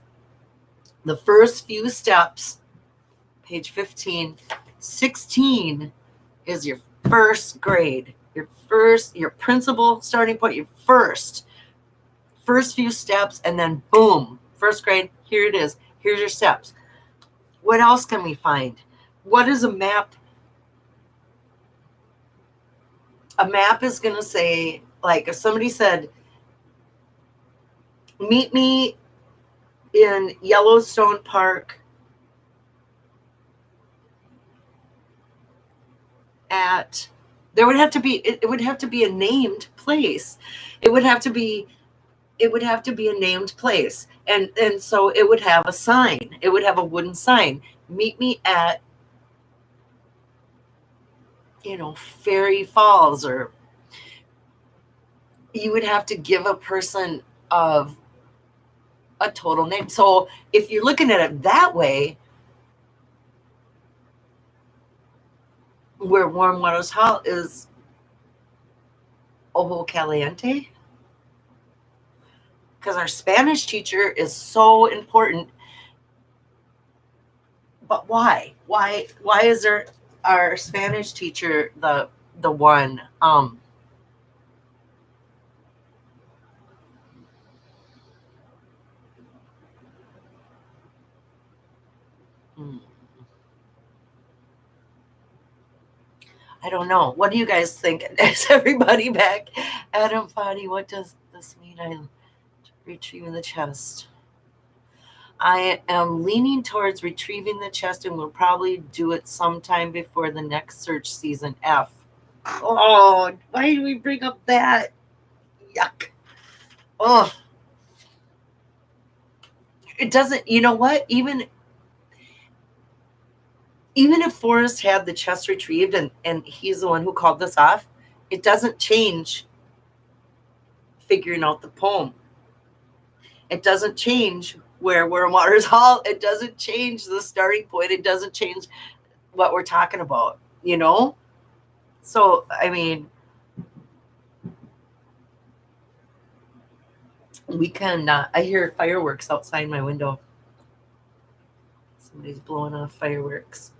the first few steps, page 15. 16 is your first grade, your principal starting point, your first few steps, and then boom, first grade, here it is. Here's your steps. What else can we find? What is a map? A map is going to say, like if somebody said, meet me in Yellowstone Park at, it would have to be a named place. It would have to be a named place. And so it would have a sign. It would have a wooden sign. Meet me at, Fairy Falls or you would have to give a person of a total name. So if you're looking at it that way, where Warm Waters Hall is Ojo Caliente, because our Spanish teacher is so important. But why? Why is there our Spanish teacher the one? Hmm, I don't know. What do you guys think? Is everybody back? Adam Fadi, what does this mean? I'm retrieving the chest. I am leaning towards retrieving the chest and will probably do it sometime before the next search season F. Oh, why do we bring up that? Yuck. Oh, it doesn't, you know what? Even if Forrest had the chest retrieved and he's the one who called this off, it doesn't change figuring out the poem. It doesn't change where we're in Waters Hall. It doesn't change the starting point. It doesn't change what we're talking about, you know? So, I mean, we can, I hear fireworks outside my window. Somebody's blowing off fireworks.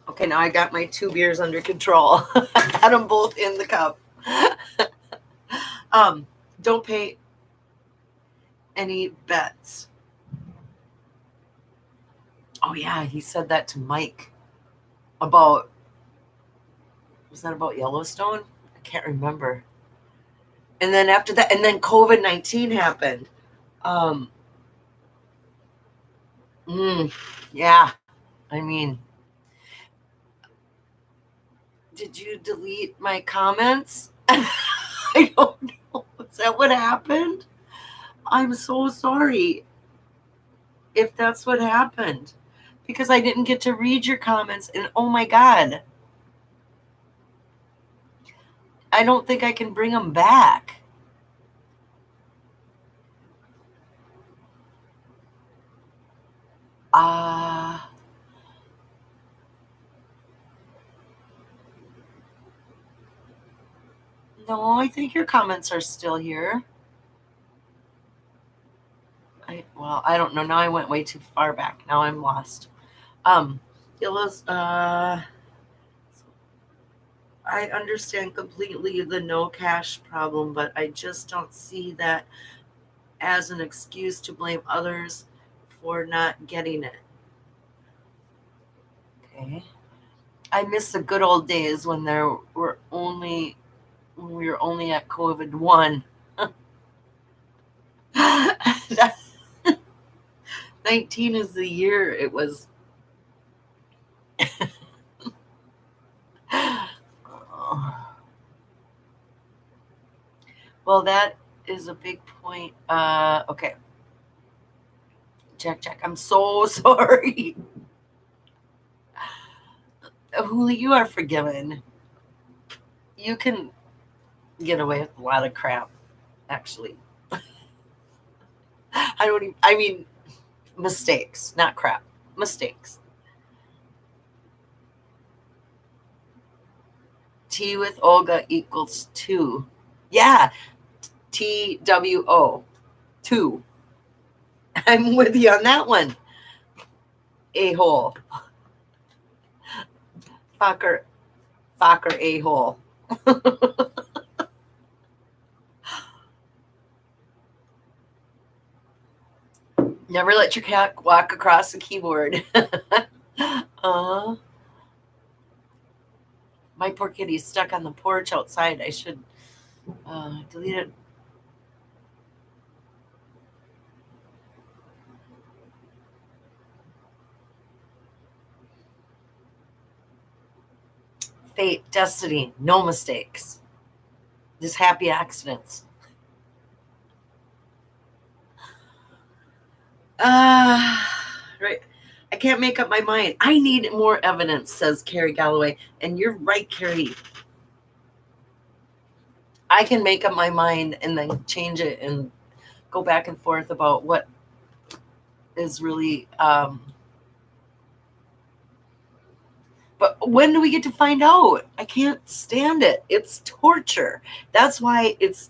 Okay, now I got my 2 beers under control. I got them both in the cup. Don't pay any bets. Oh yeah, he said that to Mike about, was that about Yellowstone? I can't remember. And then after that, and then COVID-19 happened. Yeah, I mean, did you delete my comments? I don't know. Is that what happened? I'm so sorry if that's what happened, because I didn't get to read your comments. And oh my God, I don't think I can bring them back. No, I think your comments are still here. I don't know. Now I went way too far back. Now I'm lost. Yellow's, I understand completely the no cash problem, but I just don't see that as an excuse to blame others for not getting it. Okay. I miss the good old days when we were only at COVID-1. 19 is the year it was. Well, that is a big point. Okay. Jack, I'm so sorry. Huli, you are forgiven. You can get away with a lot of crap, actually. I mean, mistakes, not crap. Mistakes. T with Olga equals 2. Yeah. TWO. 2. I'm with you on that one. A-hole. Fucker a-hole. Never let your cat walk across the keyboard. My poor kitty's stuck on the porch outside. I should delete it. Fate, destiny, no mistakes. Just happy accidents. Right. I can't make up my mind. I need more evidence, says Carrie Galloway. And you're right, Carrie. I can make up my mind and then change it and go back and forth about what is really. But when do we get to find out? I can't stand it. It's torture. That's why it's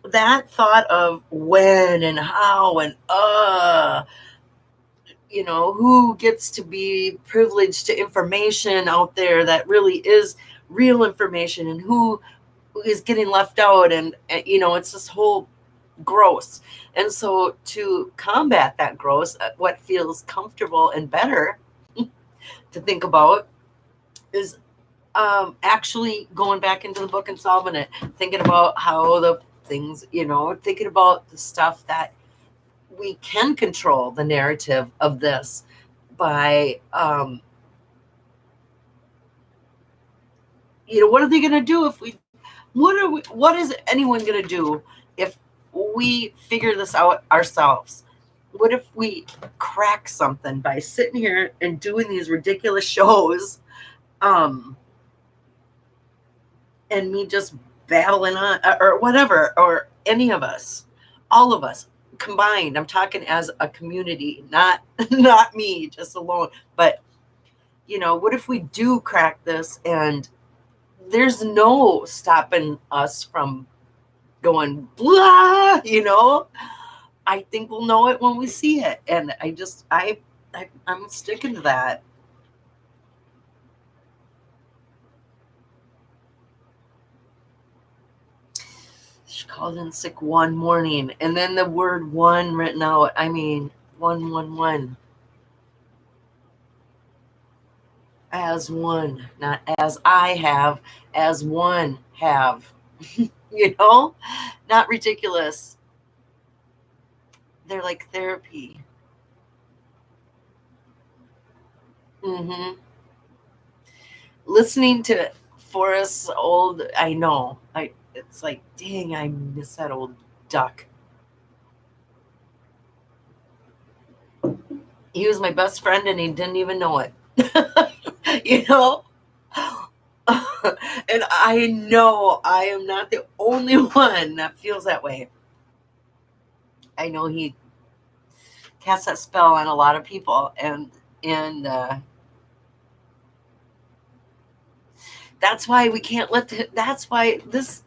that thought of when and how and who gets to be privileged to information out there that really is real information, and who is getting left out, and it's this whole gross. And so to combat that gross, what feels comfortable and better to think about is actually going back into the book and solving it, thinking about how the things, thinking about the stuff that we can control the narrative of this by, what are they going to do if what is anyone going to do if we figure this out ourselves? What if we crack something by sitting here and doing these ridiculous shows, and me just babbling on, or whatever, or any of us, all of us combined? I'm talking as a community, not me just alone. But what if we do crack this and there's no stopping us from going blah? I think we'll know it when we see it. And I'm sticking to that. She called in sick one morning, and then the word one written out. I mean, 111. As one, not as I have, as one have. Not ridiculous. They're like therapy. Listening to Forrest's old, I know, it's like, dang, I miss that old duck. He was my best friend and he didn't even know it. And I know I am not the only one that feels that way. I know he casts that spell on a lot of people, and that's why we can't that's why the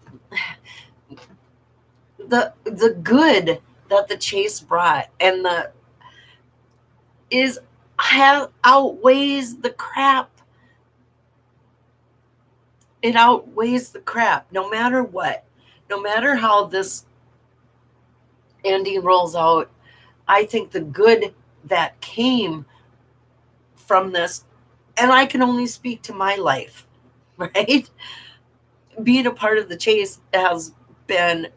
good that the chase brought and outweighs the crap. It outweighs the crap, no matter what. No matter how this ending rolls out, I think the good that came from this, and I can only speak to my life, right? Being a part of the chase has been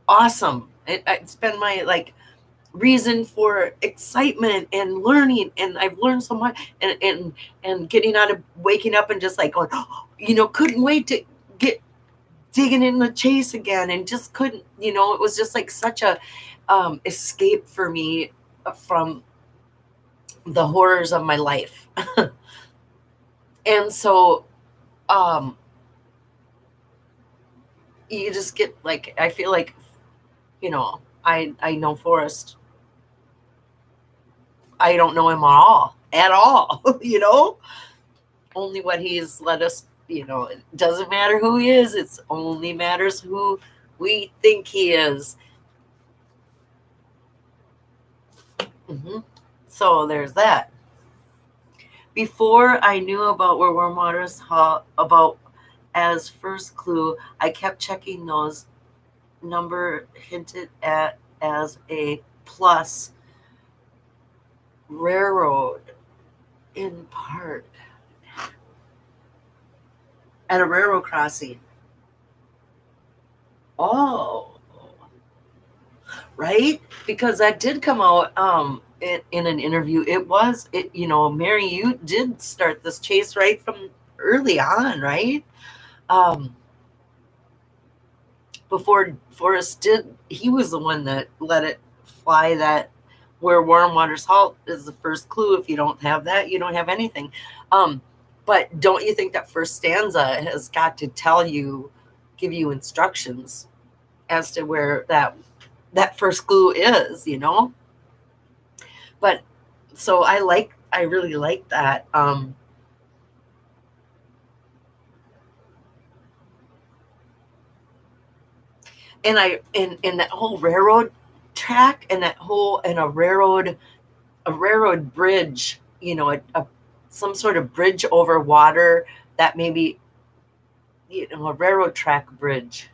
awesome. It's been my reason for excitement and learning, and I've learned so much, and getting out of waking up and just going, couldn't wait to get digging in the chase again, and just couldn't, it was just such a escape for me from the horrors of my life. And so you just get I feel like, I know Forrest. I don't know him at all. Only what he's let us, it doesn't matter who he is. It's only matters who we think he is. So there's that. Before I knew about where Warm Waters about as first clue, I kept checking those number hinted at as a plus railroad in park at a railroad crossing. Oh, right, because that did come out in an interview. Mary, you did start this chase right from early on, right? Before Forrest did, he was the one that let it fly, that where Warm Waters halt is the first clue. If you don't have that, you don't have anything. But don't you think that first stanza has got to give you instructions as to where that first clue is, But so I really like that. And in that whole railroad track and a railroad bridge, some sort of bridge over water that maybe, a railroad track bridge,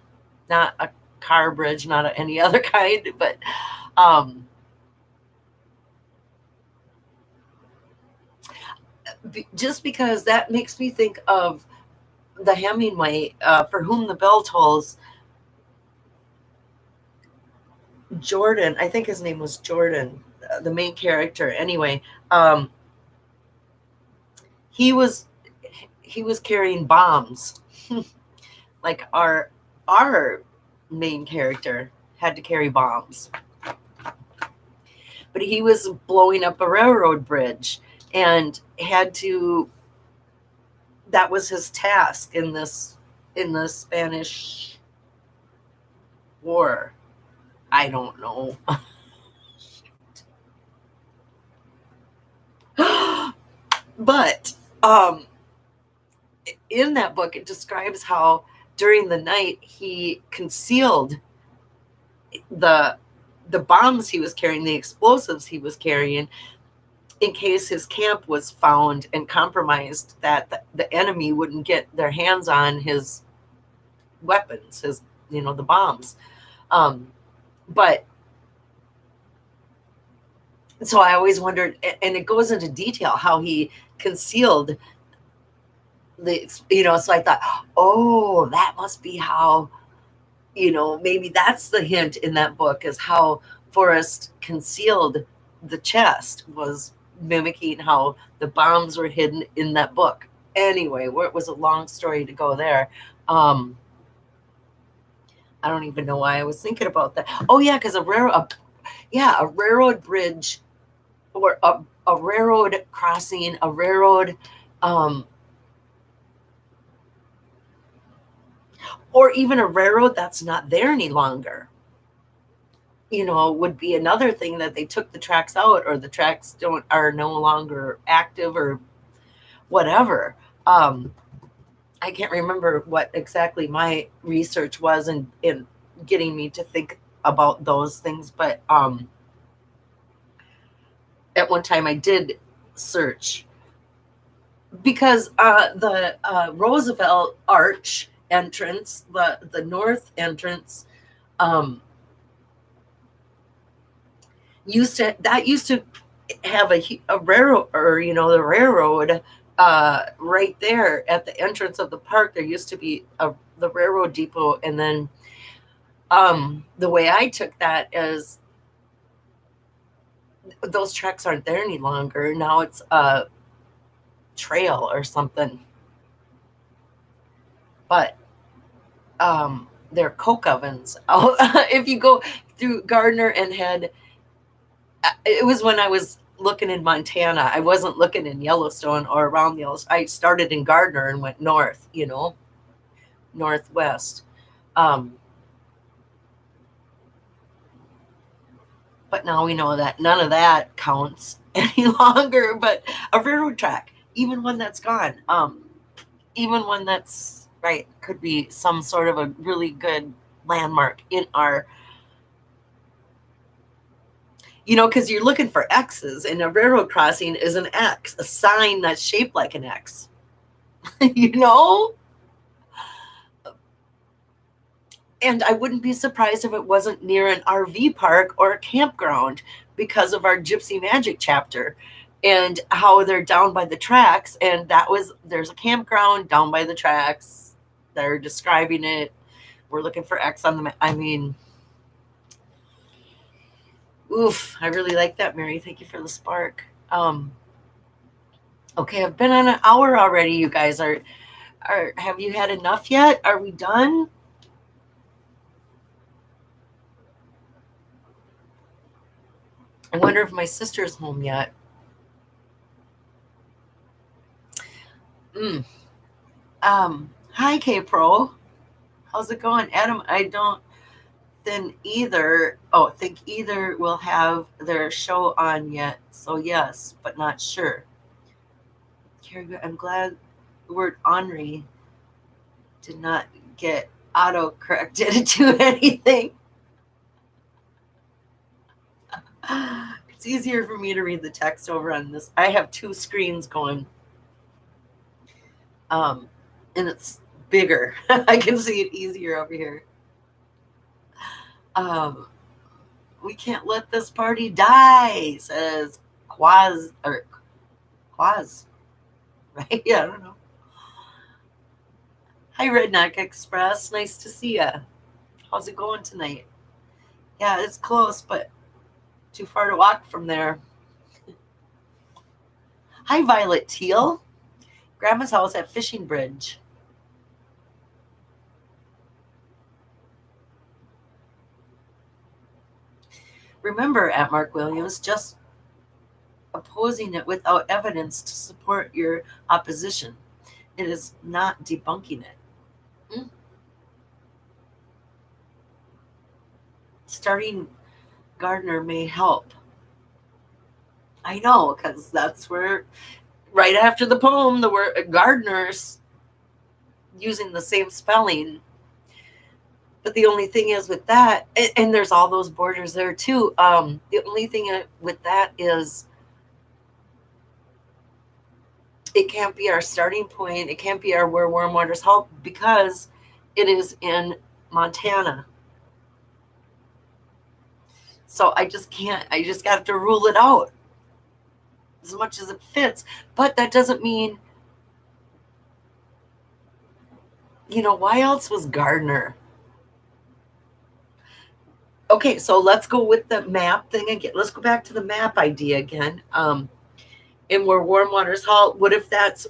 not a car bridge, not any other kind, but um, just because that makes me think of the Hemingway, For Whom the Bell Tolls. Jordan, I think his name was Jordan, the main character. Anyway, um, he was he was carrying bombs, like our main character had to carry bombs, but he was blowing up a railroad bridge and had to. That was his task in the Spanish War. I don't know. But in that book, it describes how during the night he concealed the the bombs he was carrying, the explosives he was carrying, in case his camp was found and compromised, that the enemy wouldn't get their hands on his weapons, the bombs. Um, but so I always wondered, and it goes into detail how he concealed so I thought, oh, that must be how, maybe that's the hint in that book, is how Forrest concealed the chest, was mimicking how the bombs were hidden in that book. Anyway, it was a long story to go there. I don't even know why I was thinking about that. Oh yeah, because a railroad bridge, or a railroad crossing, a railroad, um, or even a railroad that's not there any longer, would be another thing, that they took the tracks out, or the tracks are no longer active, or whatever. I can't remember what exactly my research was in getting me to think about those things, but at one time I did search, because the Roosevelt Arch entrance, the north entrance, um, used to have a railroad, or the railroad, right there at the entrance of the park. There used to be the railroad depot, and then the way I took that is those tracks aren't there any longer. Now it's a trail or something, but they're coke ovens. If you go through Gardner and head, it was when I was looking in Montana. I wasn't looking in Yellowstone or around Yellowstone. I started in Gardner and went north, northwest. Um, but now we know that none of that counts any longer. But a railroad track, even one that's gone, even one that's right, could be some sort of a really good landmark in our, because you're looking for X's, and a railroad crossing is an X, a sign that's shaped like an X. you know? And I wouldn't be surprised if it wasn't near an RV park or a campground, because of our Gypsy Magic chapter and how they're down by the tracks. And there's a campground down by the tracks. They're describing it. We're looking for X on the map. I mean, oof, I really like that, Mary. Thank you for the spark. Okay, I've been on an hour already. You guys have you had enough yet? Are we done? I wonder if my sister's home yet. Mm. Hi, K Pro. How's it going, Adam? I don't think either will have their show on yet. So yes, but not sure. I'm glad the word Henri did not get auto corrected to anything. It's easier for me to read the text over on this. I have two screens going, um, and it's bigger. I can see it easier over here. Um, we can't let this party die, says Quaz, right? Yeah, I don't know. Hi, Redneck Express. Nice to see ya. How's it going tonight? Yeah, it's close, but too far to walk from there. Hi, Violet Teal. Grandma's house at Fishing Bridge. Remember, at Mark Williams, just opposing it without evidence to support your opposition. It is not debunking it. Mm. Starting Gardner may help. I know, because that's where, right after the poem, the word Gardner's using the same spelling. But the only thing is with that, and there's all those borders there too. The only thing with that is it can't be our starting point. It can't be our where warm waters help because it is in Montana. So I just can't. I just got to rule it out as much as it fits. But that doesn't mean, why else was Gardner? Okay, so let's go with the map thing again. Let's go back to the map idea again. And where warm waters halt, what if it's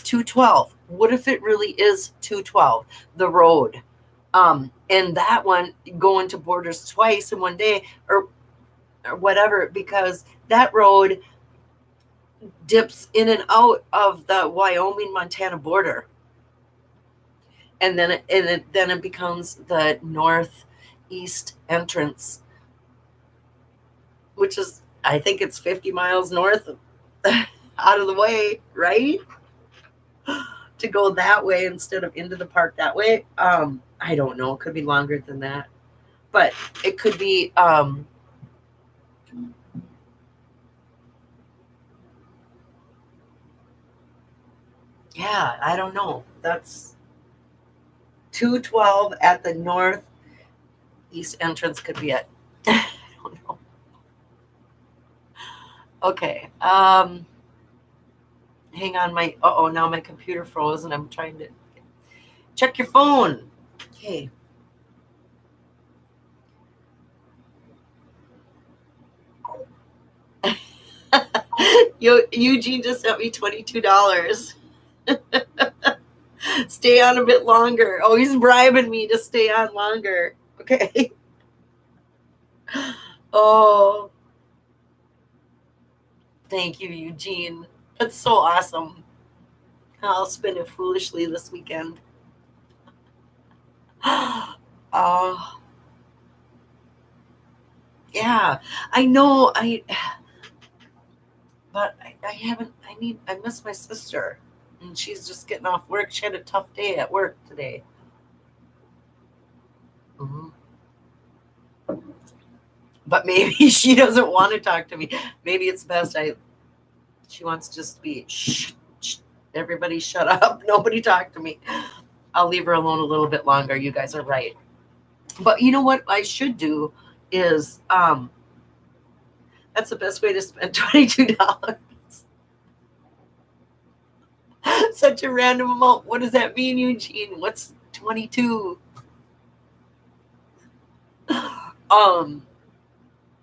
212? What if it really is 212, the road? And that one going to borders twice in one day or whatever, because that road dips in and out of the Wyoming Montana border. And then it becomes the northeast entrance, which is, I think it's 50 miles north out of the way, right? To go that way instead of into the park that way. I don't know. It could be longer than that, but it could be. Yeah, I don't know. That's 212 at the northeast entrance could be it. I don't know. Okay. Hang on. Now my computer froze and I'm trying to check your phone. Okay. Eugene just sent me $22. Stay on a bit longer. Oh, he's bribing me to stay on longer. Okay. Oh, thank you, Eugene. That's so awesome. I'll spend it foolishly this weekend. Oh, yeah. I know. But I haven't. I miss my sister, and she's just getting off work. She had a tough day at work today. Hmm. But maybe she doesn't want to talk to me. Maybe it's best she wants to just be shh, shh, everybody shut up. Nobody talk to me. I'll leave her alone a little bit longer. You guys are right. But you know what I should do is that's the best way to spend $22. Such a random amount. What does that mean, Eugene? What's 22? Um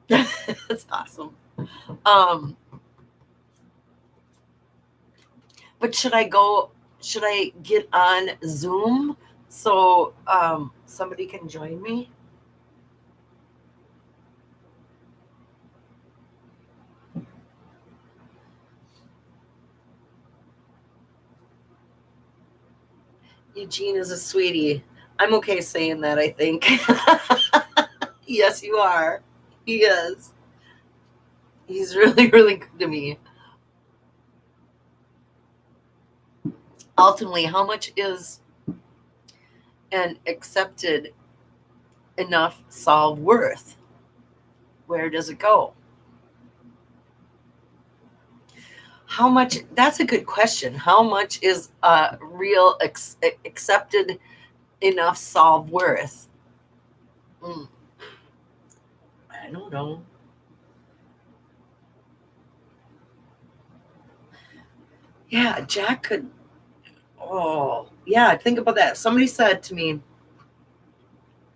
that's awesome. Um but should I get on Zoom so somebody can join me? Eugene is a sweetie. I'm okay saying that, I think. Yes, you are. He is. He's really, really good to me. Ultimately, how much is an accepted enough solve worth? Where does it go? How much? That's a good question. How much is a real accepted enough solve worth? Mm, I don't know. Yeah, Jack could. Oh, yeah. Think about that. Somebody said to me,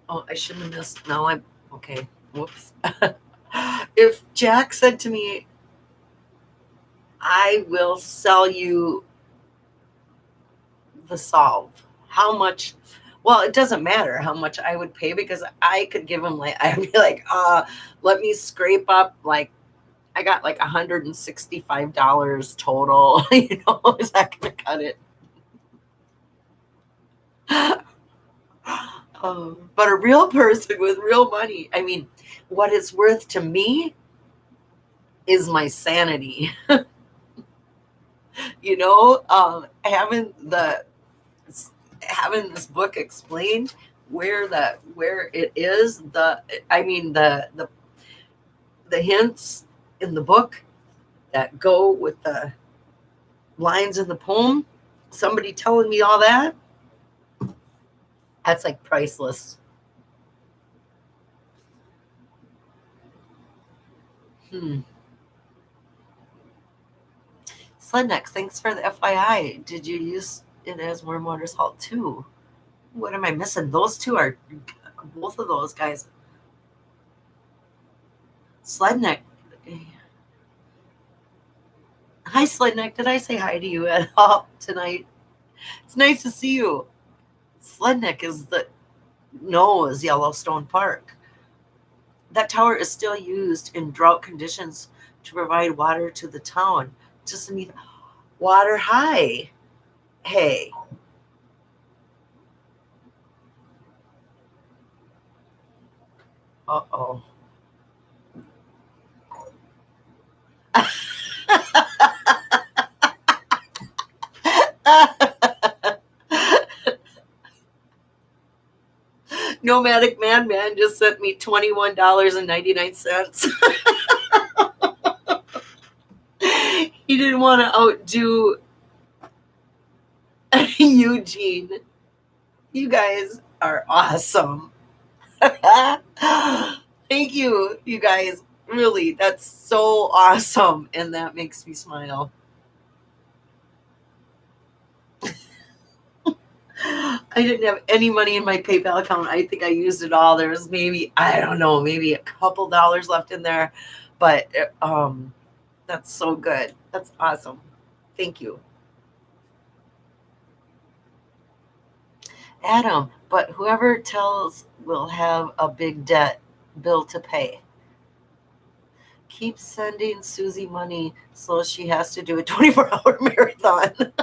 "Oh, I shouldn't have missed." No, I'm okay. Whoops. If Jack said to me, "I will sell you the solve," how much? Well, it doesn't matter how much I would pay because I could give him like I'd be like, let me scrape up like I got like $165 total. Is that gonna cut it? But a real person with real money, I mean, what it's worth to me is my sanity. Having this book explain where it is, the hints in the book that go with the lines in the poem, somebody telling me all that's like priceless. Hmm. Slednex, thanks for the FYI. Did you use it as Warm Waters Halt too? What am I missing? Those two are both of those guys. Sledneck. Hi, Sledneck. Did I say hi to you at all tonight? It's nice to see you. Sledneck is the knows Yellowstone Park. That tower is still used in drought conditions to provide water to the town. Just need water high. Hey. Uh-oh. Nomadic Man just sent me $21.99. He didn't want to outdo Eugene. You guys are awesome. Thank you, you guys. Really, that's so awesome. And that makes me smile. I didn't have any money in my PayPal account. I think I used it all. There was maybe, I don't know, maybe a couple dollars left in there. But that's so good. That's awesome. Thank you. Adam, but whoever tells will have a big debt bill to pay. Keep sending Susie money so she has to do a 24-hour marathon.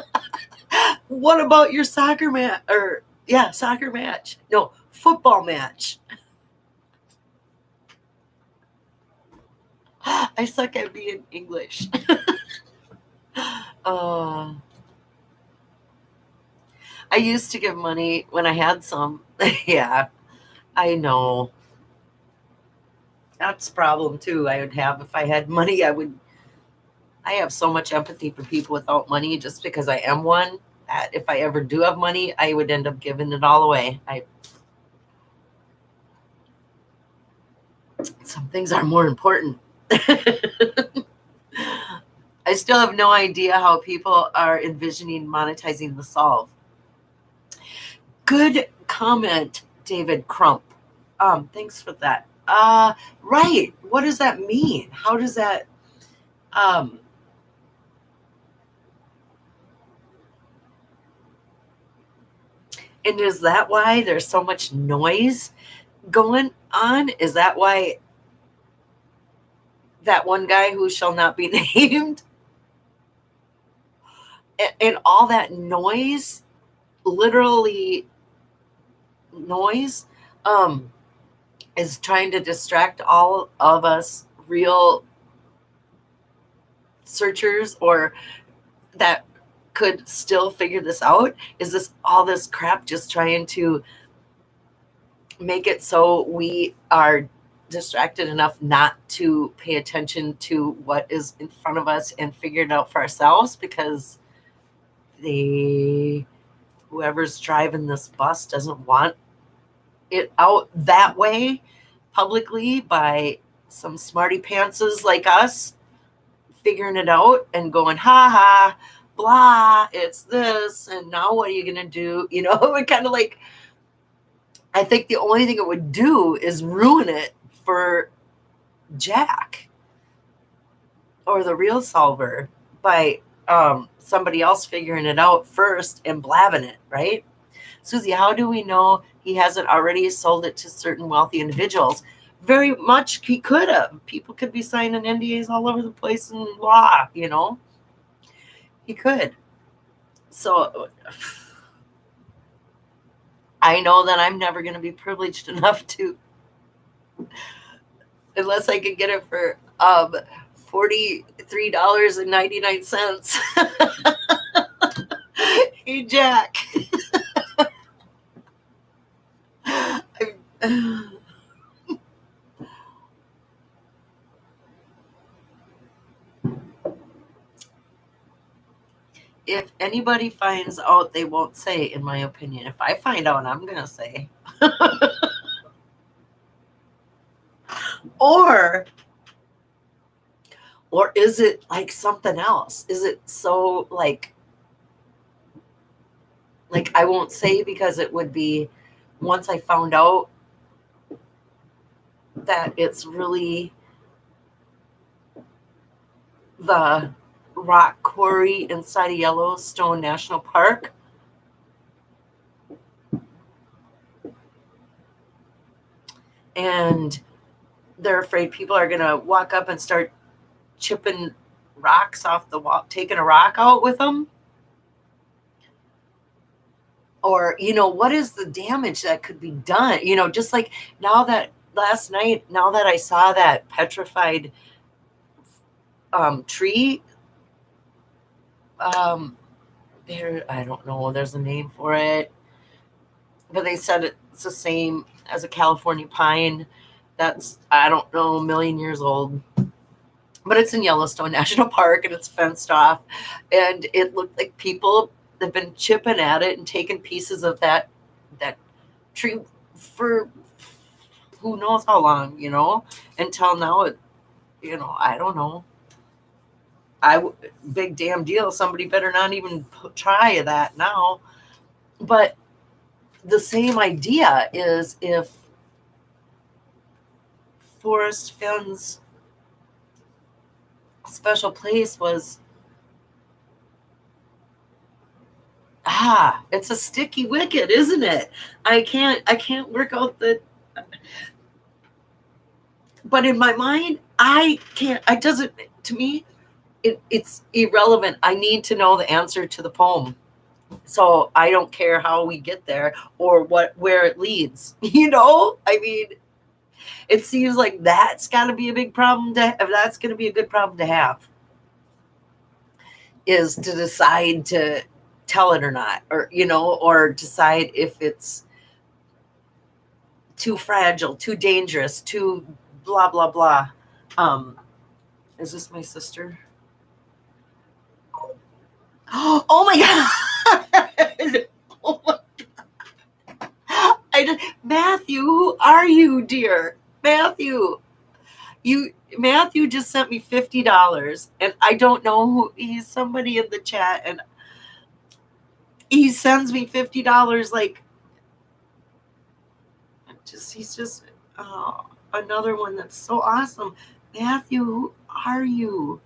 What about your soccer match? Or, yeah, soccer match. No, football match. I suck at being English. uh, I used to give money when I had some. Yeah, I know. That's a problem too. I would have if I had money. I have so much empathy for people without money just because I am one. That if I ever do have money, I would end up giving it all away. Some things are more important. I still have no idea how people are envisioning monetizing the solve. Good comment, David Crump. Thanks for that. Right. What does that mean? How does that um and is that why there's so much noise going on? Is that why that one guy who shall not be named and all that noise literally noise is trying to distract all of us real searchers or that could still figure this out. Is this all this crap just trying to make it so we are distracted enough not to pay attention to what is in front of us and figure it out for ourselves because whoever's driving this bus doesn't want it out that way publicly by some smarty pantses like us figuring it out and going, ha ha, blah, it's this, and now what are you gonna do? You know, it kind of like, I think the only thing it would do is ruin it for Jack or the real solver by somebody else figuring it out first and blabbing it, right? Susie, how do we know he hasn't already sold it to certain wealthy individuals? Very much he could have. People could be signing NDAs all over the place and blah, you know? He could. So I know that I'm never going to be privileged enough to, unless I can get it for $43.99. Hey, Jack. If anybody finds out, they won't say, in my opinion. If I find out, I'm going to say. Or is it like something else? Is it so like I won't say because it would be once I found out that it's really the rock quarry inside of Yellowstone National Park. And they're afraid people are going to walk up and start chipping rocks off the wall, taking a rock out with them. Or, you know, what is the damage that could be done? You know, just like now that last night, now that I saw that petrified tree, there, I don't know, there's a name for it, but they said it's the same as a California pine that's, I don't know, a million years old, but it's in Yellowstone National Park and it's fenced off, and it looked like people have been chipping at it and taking pieces of that tree for who knows how long, you know, until now it, you know, I don't know. Big damn deal. Somebody better not even try that now. But the same idea is if Forrest Finn's special place was, it's a sticky wicket, isn't it? I can't work out the, but in my mind, to me, it's irrelevant. I need to know the answer to the poem. So I don't care how we get there or where it leads. You know, I mean, it seems like that's got to be a big problem that's going to be a good problem to have, is to decide to tell it or not, or, you know, or decide if it's too fragile, too dangerous, too blah, blah, blah. Is this my sister? Oh my God. Oh my God. Matthew, who are you, dear? Matthew just sent me $50, and I don't know who he's. Somebody in the chat, and he sends me $50 like he's just another one that's so awesome. Matthew, who are you?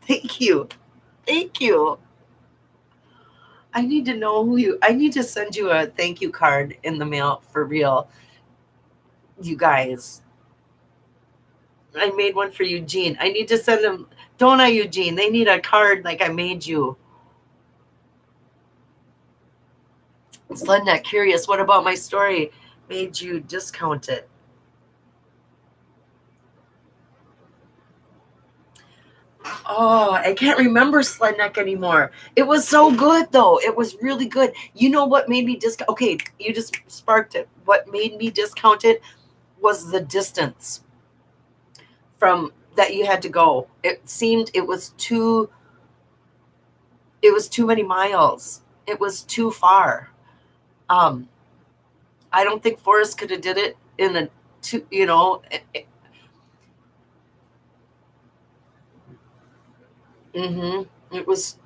Thank you. I need to know I need to send you a thank you card in the mail for real. You guys, I made one for Eugene. I need to send them, don't I, Eugene? They need a card like I made you. Slednet, curious, what about my story made you discount it? Oh, I can't remember Sledneck anymore. It was so good, though. It was really good. You know what made me discount? Okay, you just sparked it. What made me discount it was the distance from that you had to go. It seemed it was too many miles. It was too far. Um, I don't think Forrest could have did it in a two, it was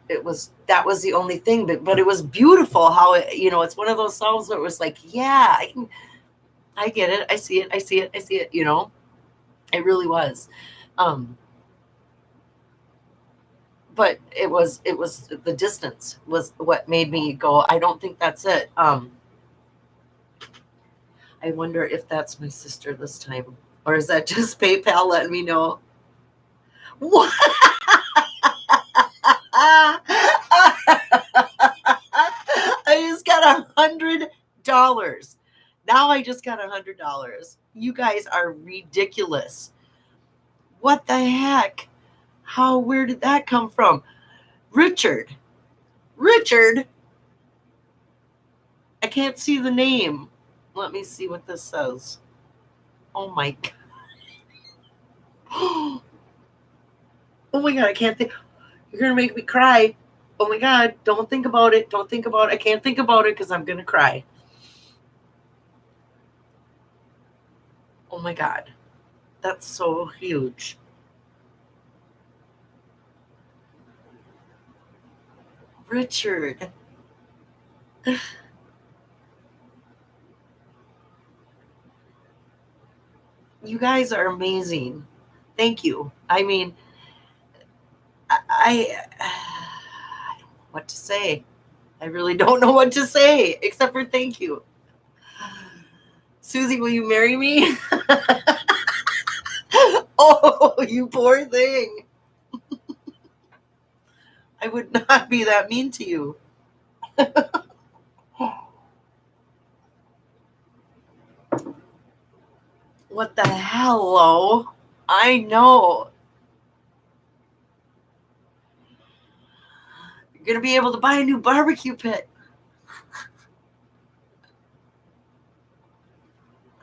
that was the only thing, but it was beautiful how it's one of those songs that was like, yeah, I get it, I see it, I see it, I see it, it really was. um but it was the distance was what made me go, I don't think that's it. I wonder if that's my sister this time, or is that just PayPal letting me know? What? I just got $100. Now I just got $100. You guys are ridiculous. What the heck? Where did that come from? Richard. Richard? I can't see the name. Let me see what this says. Oh my God. Oh my God, I can't think. You're going to make me cry. Oh my God, don't think about it. Don't think about it. I can't think about it because I'm going to cry. Oh my God. That's so huge. Richard. You guys are amazing. Thank you. I mean, I don't know what to say. I really don't know what to say except for thank you. Susie, will you marry me? Oh, you poor thing. I would not be that mean to you. What the hello? I know. You're going to be able to buy a new barbecue pit.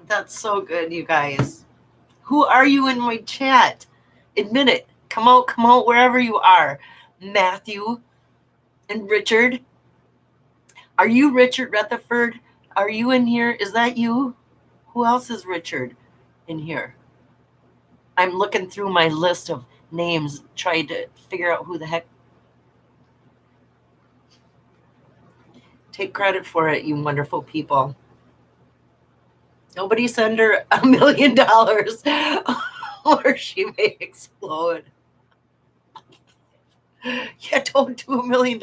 That's so good, you guys. Who are you in my chat? Admit it. Come out wherever you are. Matthew and Richard. Are you Richard Rutherford? Are you in here? Is that you? Who else is Richard in here? I'm looking through my list of names, trying to figure out who the heck. Take credit for it, you wonderful people. Nobody send her $1 million or she may explode. Yeah, don't do $1 million.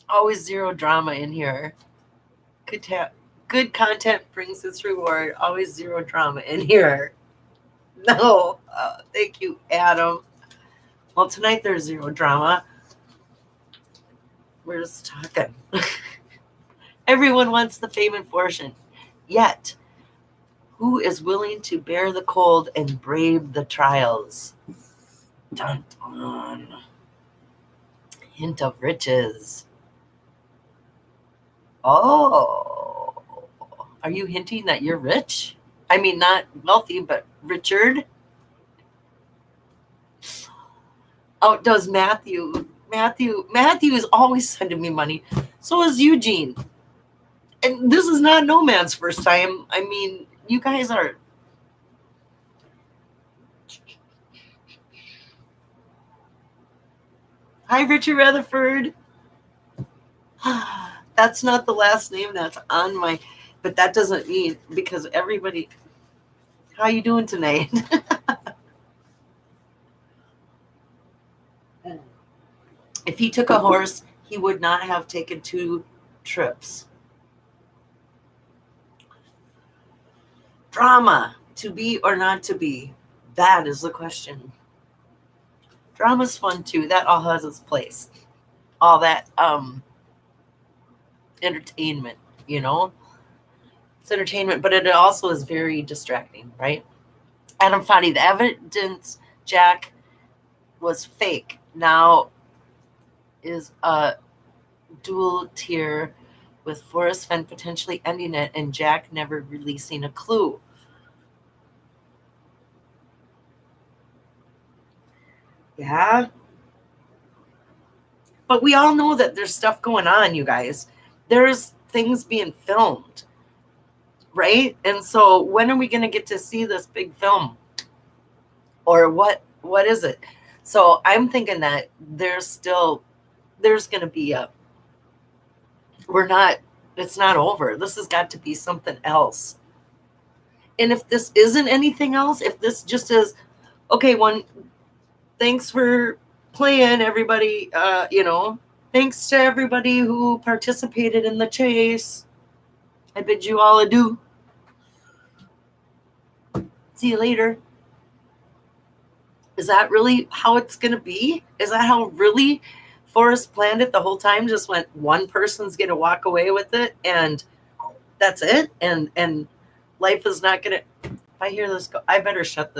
Always zero drama in here. Good content brings its reward. Always zero drama in here. No, thank you, Adam. Well, tonight there's zero drama. We're just talking. Everyone wants the fame and fortune. Yet, who is willing to bear the cold and brave the trials? Dun, dun. Hint of riches. Oh, are you hinting that you're rich? I mean, not wealthy, but Richard. Oh, does Matthew is always sending me money. So is Eugene. And this is not no man's first time. I mean, you guys are. Hi, Richard Rutherford. That's not the last name that's on my, but that doesn't mean, because everybody. How you doing tonight? If he took a horse, he would not have taken 2 trips. Drama. To be or not to be? That is the question. Drama's fun too. That all has its place. All that entertainment, you know? It's entertainment, but it also is very distracting, right? Adam Fadi, the evidence Jack was fake now is a dual tier with Forrest Fenn potentially ending it and Jack never releasing a clue. Yeah. But we all know that there's stuff going on, you guys. There's things being filmed, right? And so when are we going to get to see this big film? Or what is it? So I'm thinking that there's going to be it's not over. This has got to be something else. And if this isn't anything else, if this just is, okay, thanks for playing, everybody, thanks to everybody who participated in the chase. I bid you all adieu. See you later. Is that really how it's going to be? Is that how really Forrest planned it the whole time? Just went, one person's going to walk away with it and that's it? And life is not going to, if I hear this go, I better shut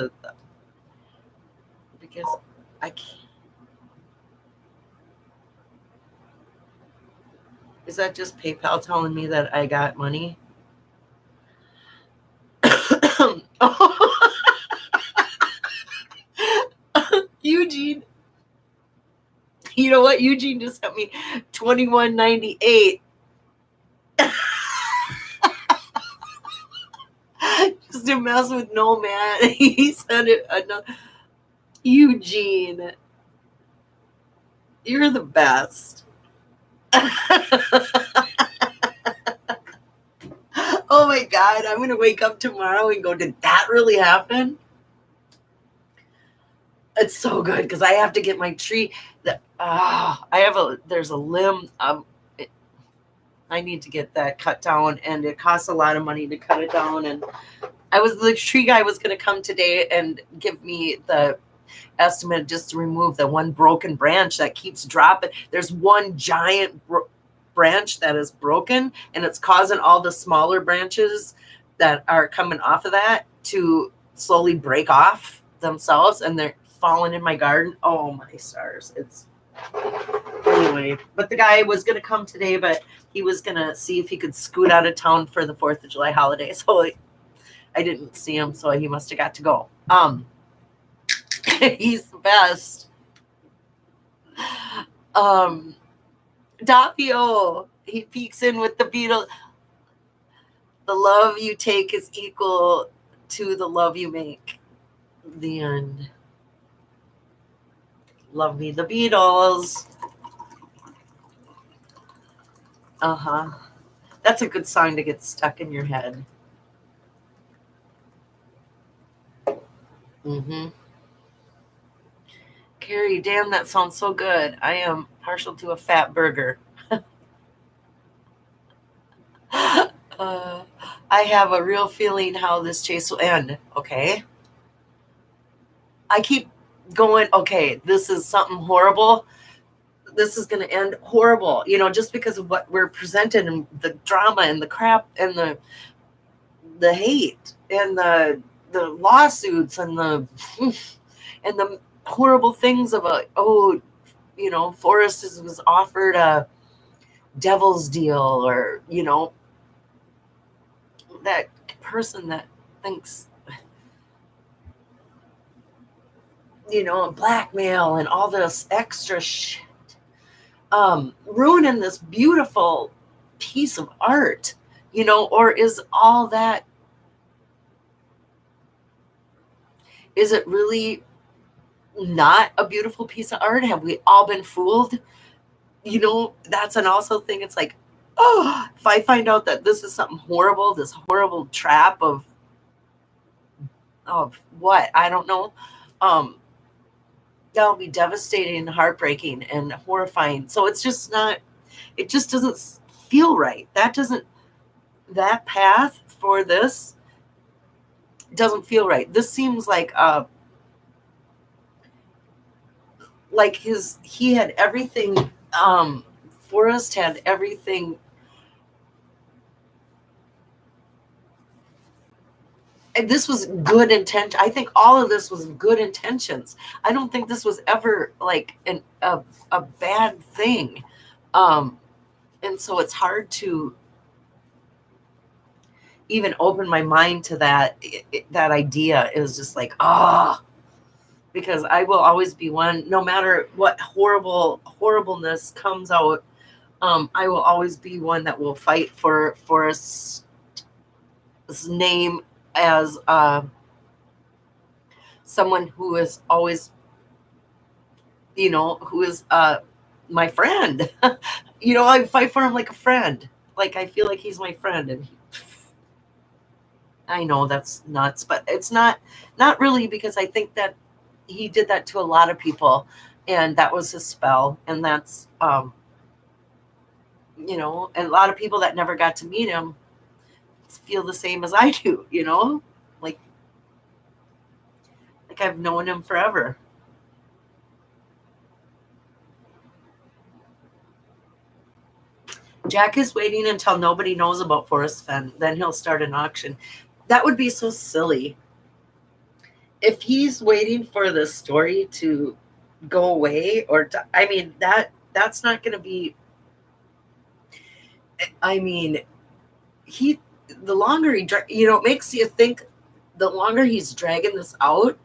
because I can't. Is that just PayPal telling me that I got money? Eugene. You know what? Eugene just sent me $21.98. Just to mess with Nomad. He sent it another. Eugene. You're the best. Oh my God, I'm going to wake up tomorrow and go, did that really happen? It's so good because I have to get my tree. There's a limb. I need to get that cut down and it costs a lot of money to cut it down. And the tree guy was going to come today and give me the estimate just to remove the one broken branch that keeps dropping. There's one giant branch that is broken and it's causing all the smaller branches that are coming off of that to slowly break off themselves and they're falling in my garden. Oh my stars. Anyway, but the guy was going to come today, but he was going to see if he could scoot out of town for the 4th of July holiday. So I didn't see him, so he must have got to go. He's the best. Dapio, he peeks in with the Beatles. The love you take is equal to the love you make. The end. Love me, the Beatles. That's a good song to get stuck in your head. Carrie, damn, that sounds so good. I am partial to a fat burger. I have a real feeling how this chase will end. Okay. I keep going, okay, this is something horrible. This is going to end horrible, just because of what we're presented and the drama and the crap and the hate and the lawsuits and the horrible things of Forrest was offered a devil's deal or, that person that thinks, blackmail and all this extra shit, ruining this beautiful piece of art, or is all that, is it really not a beautiful piece of art? Have we all been fooled? That's an also thing. It's like, oh, if I find out that this is something horrible, this horrible trap of what? I don't know. That'll be devastating and heartbreaking and horrifying. So it's just not, it just doesn't feel right. That path for this It doesn't feel right. This seems like he had everything. Forrest had everything. And this was good intention. I think all of this was good intentions. I don't think this was ever like a bad thing. Um, and so it's hard to even open my mind to that. That idea is just like, because I will always be one, no matter what horribleness comes out. I will always be one that will fight for Forrest's name as someone who is always, who is my friend. I fight for him like a friend. Like I feel like he's my friend, and I know that's nuts, but it's not really, because I think that he did that to a lot of people, and that was his spell, and that's and a lot of people that never got to meet him feel the same as I do, like I've known him forever. Jack is waiting until nobody knows about Forrest Fenn, then he'll start an auction. That would be so silly. If he's waiting for the story to go away, I mean, that's not going to be. I mean, the longer he, it makes you think. The longer he's dragging this out,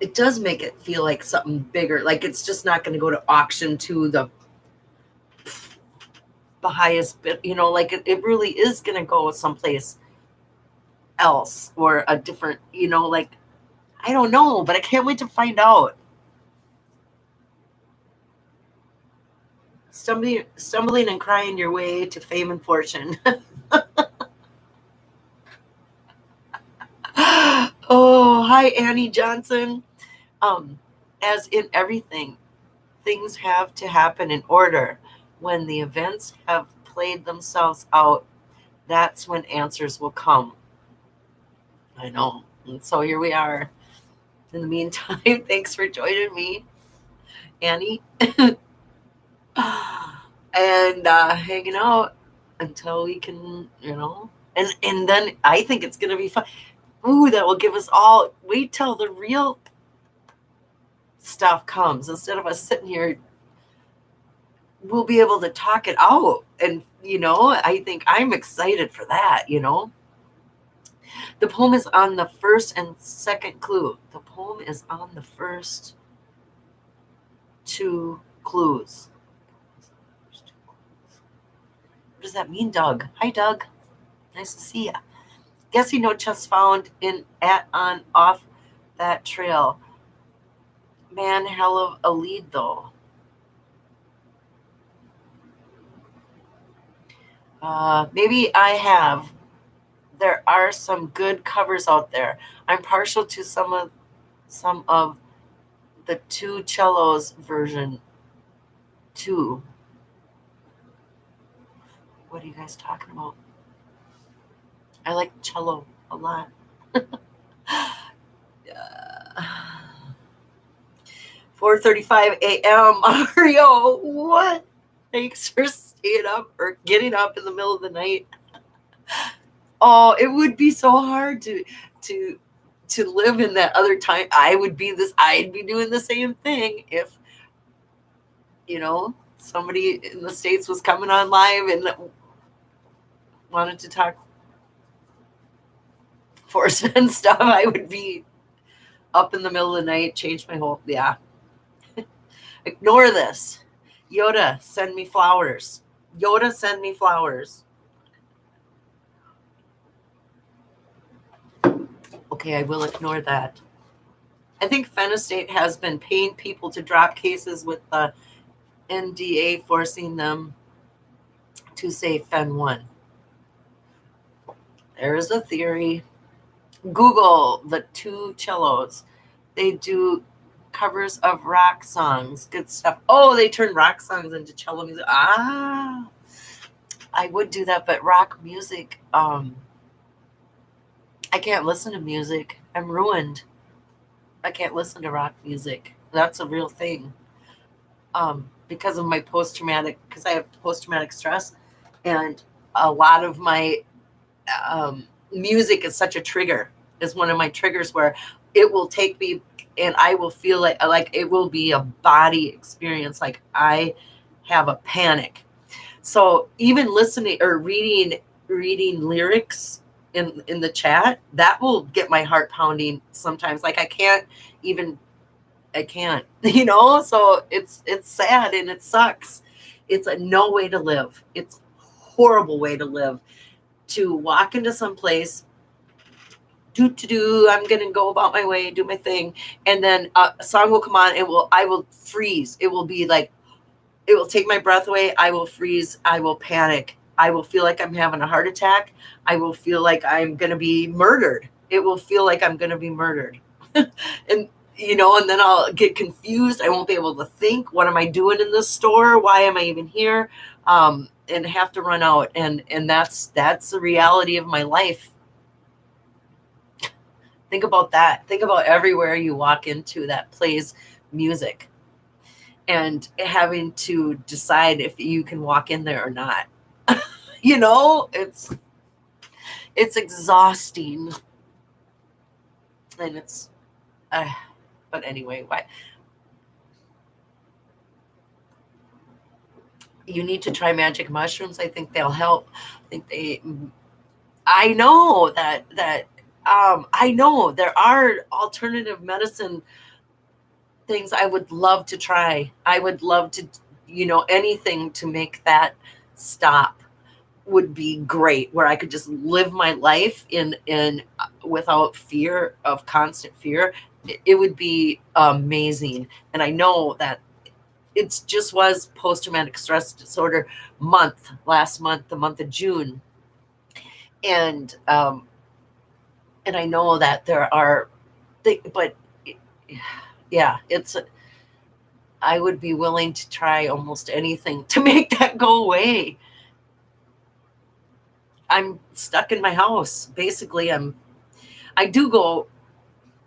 it does make it feel like something bigger. Like it's just not going to go to auction to the highest bid. Like it really is going to go someplace else, or a different. Like I don't know, but I can't wait to find out. Stumbling and crying your way to fame and fortune. Oh, hi, Annie Johnson. As in everything, things have to happen in order. When the events have played themselves out, that's when answers will come. I know. And so here we are. In the meantime, thanks for joining me, Annie. And hanging out until we can, and then I think it's gonna be fun. Ooh, that will give us all. Wait till the real stuff comes. Instead of us sitting here, we'll be able to talk it out. And I think I'm excited for that. The poem is on the first and second clue. The poem is on the first two clues. What does that mean, Doug? Hi, Doug. Nice to see you. Guessing no chest found on off that trail. Man, hell of a lead though. Maybe I have. There are some good covers out there. I'm partial to some of the two cellos version too. What are you guys talking about? I like cello a lot. 4:35 a.m. Mario, what? Thanks for staying up or getting up in the middle of the night. Oh, it would be so hard to live in that other time. I'd be doing the same thing if somebody in the States was coming on live and wanted to talk Forrest Fenn stuff. I would be up in the middle of the night, change my whole, yeah. Ignore this. Yoda, send me flowers. Yoda, send me flowers. Okay, I will ignore that. I think Fenn Estate has been paying people to drop cases with the NDA forcing them to say Fenn won. There is a theory. Google the two cellos. They do covers of rock songs. Good stuff. Oh, they turn rock songs into cello music. I I would do that, but rock music, I can't listen to music. I'm ruined. I can't listen to rock music. That's a real thing. Because of my because I have post traumatic stress, and a lot of my music is such a trigger. Is one of my triggers where it will take me, and I will feel like it will be a body experience. Like I have a panic. So even listening or reading lyrics in the chat, that will get my heart pounding sometimes. Like even I can't, so it's sad and it sucks. It's a no way to live. It's a horrible way to live, to walk into some place, I'm gonna go about my way, do my thing, and then a song will come on, I will freeze. It will be like, it will take my breath away. I will freeze. I will panic. I will feel like I'm having a heart attack. I will feel like I'm going to be murdered. It will feel like I'm going to be murdered. and, and then I'll get confused. I won't be able to think. What am I doing in this store? Why am I even here? And have to run out. And that's the reality of my life. Think about that. Think about everywhere you walk into that plays music, and having to decide if you can walk in there or not. It's exhausting, and it's but anyway, why you need to try magic mushrooms. I think they'll help. I know that I know there are alternative medicine things I would love to try. I would love to, anything to make that stop would be great, where I could just live my life in without fear of constant fear. It would be amazing. And I know that it just was post-traumatic stress disorder last month, the month of June. And I know that there are, but yeah, I would be willing to try almost anything to make that go away. I'm stuck in my house. Basically, I do go,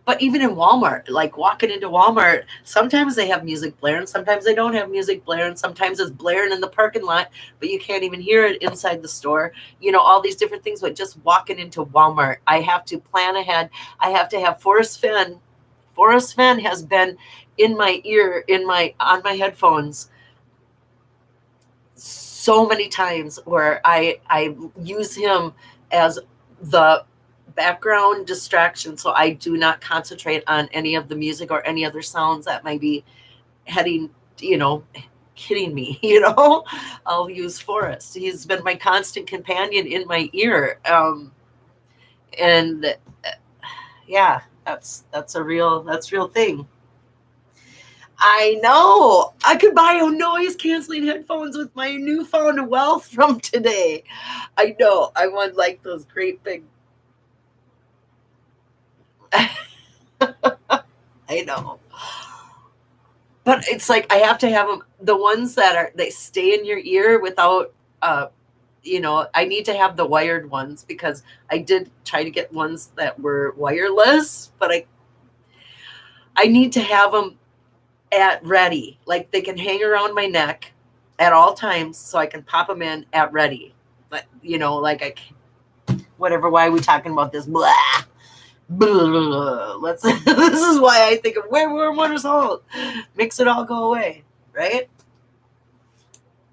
but even in Walmart, like walking into Walmart, sometimes they have music blaring, sometimes they don't have music blaring, sometimes it's blaring in the parking lot, but you can't even hear it inside the store. All these different things, but just walking into Walmart, I have to plan ahead. I have to have Forrest Fenn. Forrest Fenn has been in my ear, on my headphones so many times, where I use him as the background distraction, so I do not concentrate on any of the music or any other sounds that might be hitting me. I'll use Forrest. He's been my constant companion in my ear, and yeah, that's real thing. I know. I could buy noise canceling headphones with my newfound wealth from today. I know. I want like those great big. I know. But it's like I have to have them, the ones they stay in your ear without, I need to have the wired ones, because I did try to get ones that were wireless, but I need to have them at ready. Like they can hang around my neck at all times, so I can pop them in at ready. But, like I can, whatever, why are we talking about this? Blah. Let's this is why I think of warm water salt, mix it all, go away, right?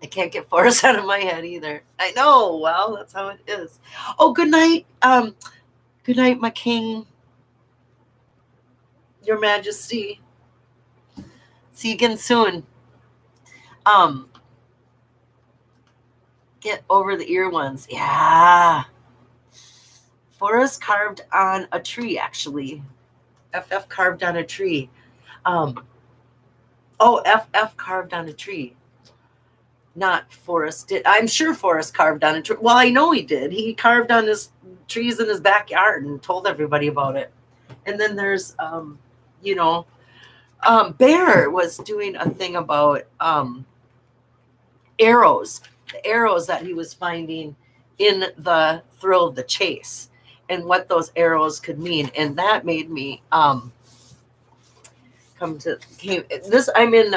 I can't get Forrest out of my head either. I know. Well, that's how it is. Oh, good night, my king, your majesty. See you again soon. Get over the ear ones. Yeah. Forrest carved on a tree, actually. FF carved on a tree. FF carved on a tree. Not Forrest did. I'm sure Forrest carved on a tree. Well, I know he did. He carved on his trees in his backyard and told everybody about it. And then there's, Bear was doing a thing about arrows. the arrows that he was finding in the thrill of the chase and what those arrows could mean. And that made me I'm in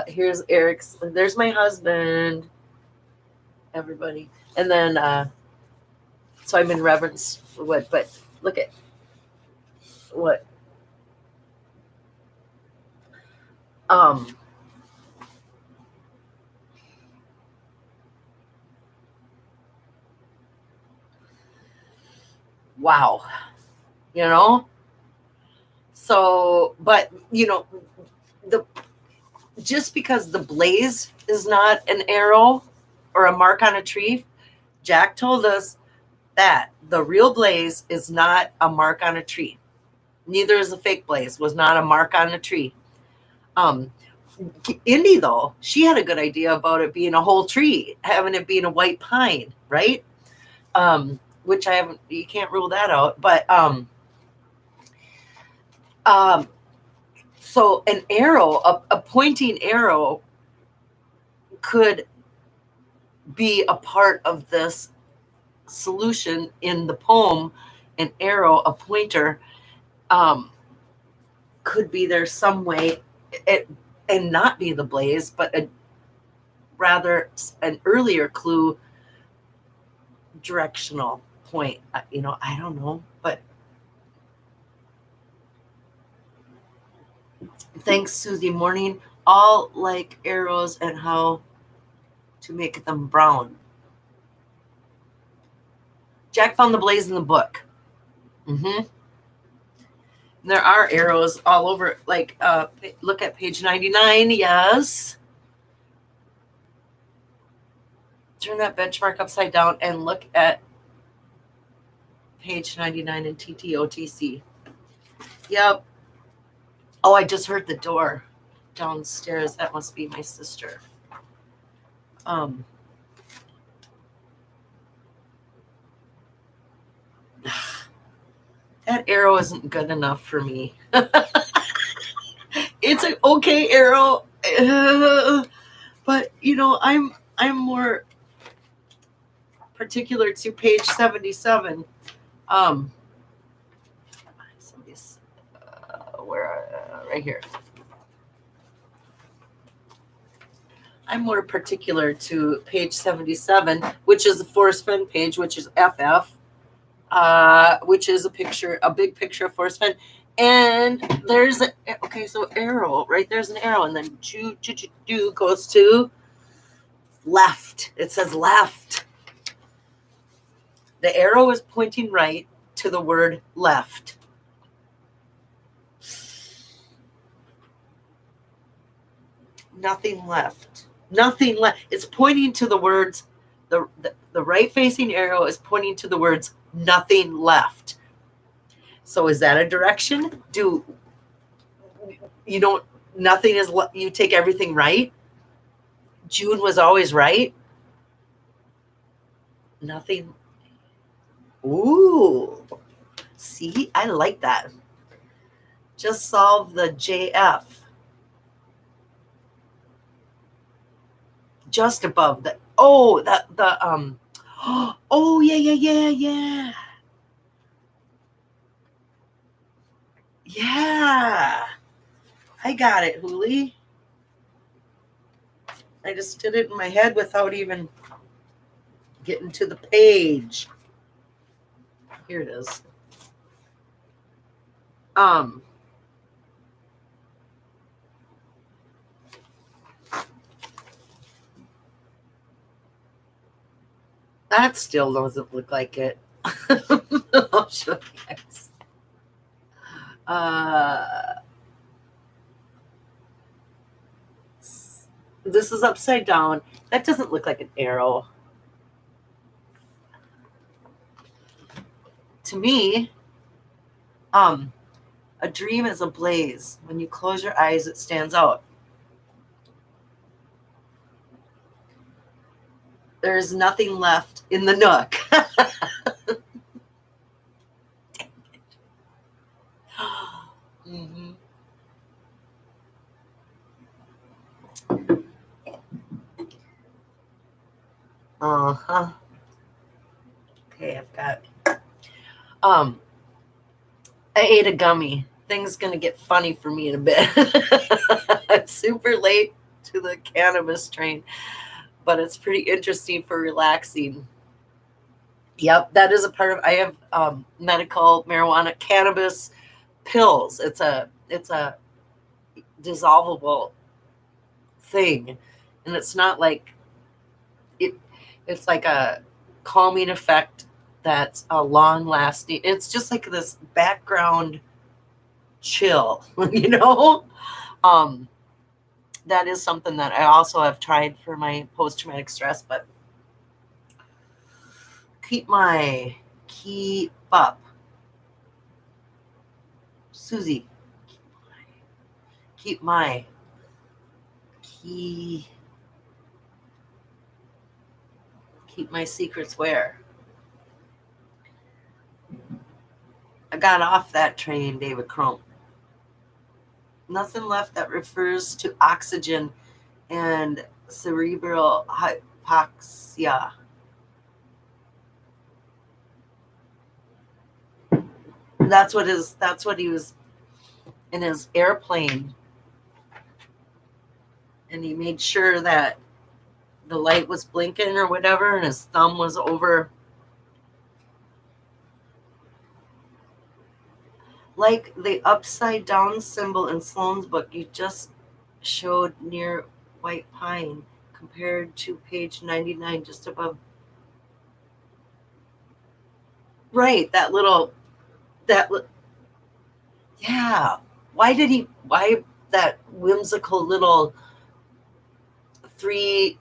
here's Eric's, there's my husband, everybody. And then so I'm in reverence for what, but look at what um wow, you know. So but the just because the blaze is not an arrow or a mark on a tree, Jack told us that the real blaze is not a mark on a tree. Neither is the fake blaze, was not a mark on a tree. Indy, though, she had a good idea about it being a whole tree, having it being a white pine, right? Which I haven't, you can't rule that out. But so an arrow, a pointing arrow could be a part of this solution in the poem. An arrow, a pointer, could be there some way, and not be the blaze, but rather an earlier clue, directional point. I don't know, but thanks, Susie. Morning. All like arrows and how to make them brown. Jack found the blaze in the book. There are arrows all over. Like, look at page 99. Yes. Turn that benchmark upside down and look at page 99 in TTOTC. Yep. Oh, I just heard the door downstairs. That must be my sister. That arrow isn't good enough for me. It's an okay arrow, but I'm more particular to page 77. Right here. I'm more particular to page 77, which is the Forrest Fenn page, which is FF, which is a big picture of Forrest Fenn. And there's so arrow, right? There's an arrow, and then do goes to left. It says left. The arrow is pointing right to the word left. Nothing left. Nothing left. It's pointing to the words. The right facing arrow is pointing to the words nothing left. So is that a direction? Nothing is, you take everything right? June was always right? Nothing. Ooh. See, I like that. Just solve the JF. Just above the oh yeah. Yeah. I got it, Huli. I just did it in my head without even getting to the page. Here it is. That still doesn't look like it. I'll show you guys. This is upside down. That doesn't look like an arrow. To me, a dream is a blaze. When you close your eyes, it stands out. There's nothing left in the nook. Mm-hmm. Uh-huh. Okay, I've got I ate a gummy. Things gonna get funny for me in a bit. I'm super late to the cannabis train, but it's pretty interesting for relaxing. Yep, that is a part of. I have medical marijuana cannabis pills. It's a dissolvable thing, and it's not like it. It's like a calming effect that's a long lasting. It's just like this background chill, you know. Um, that is something that I also have tried for my post traumatic stress, but keep up, Susie. Keep my key. Keep my secrets where? I got off that train, David Crump. Nothing left that refers to oxygen and cerebral hypoxia. That's what he was in his airplane, and he made sure that the light was blinking or whatever, and his thumb was over. Like the upside down symbol in Sloane's book you just showed near White Pine, compared to page 99 just above. Right, that yeah. Why that whimsical little three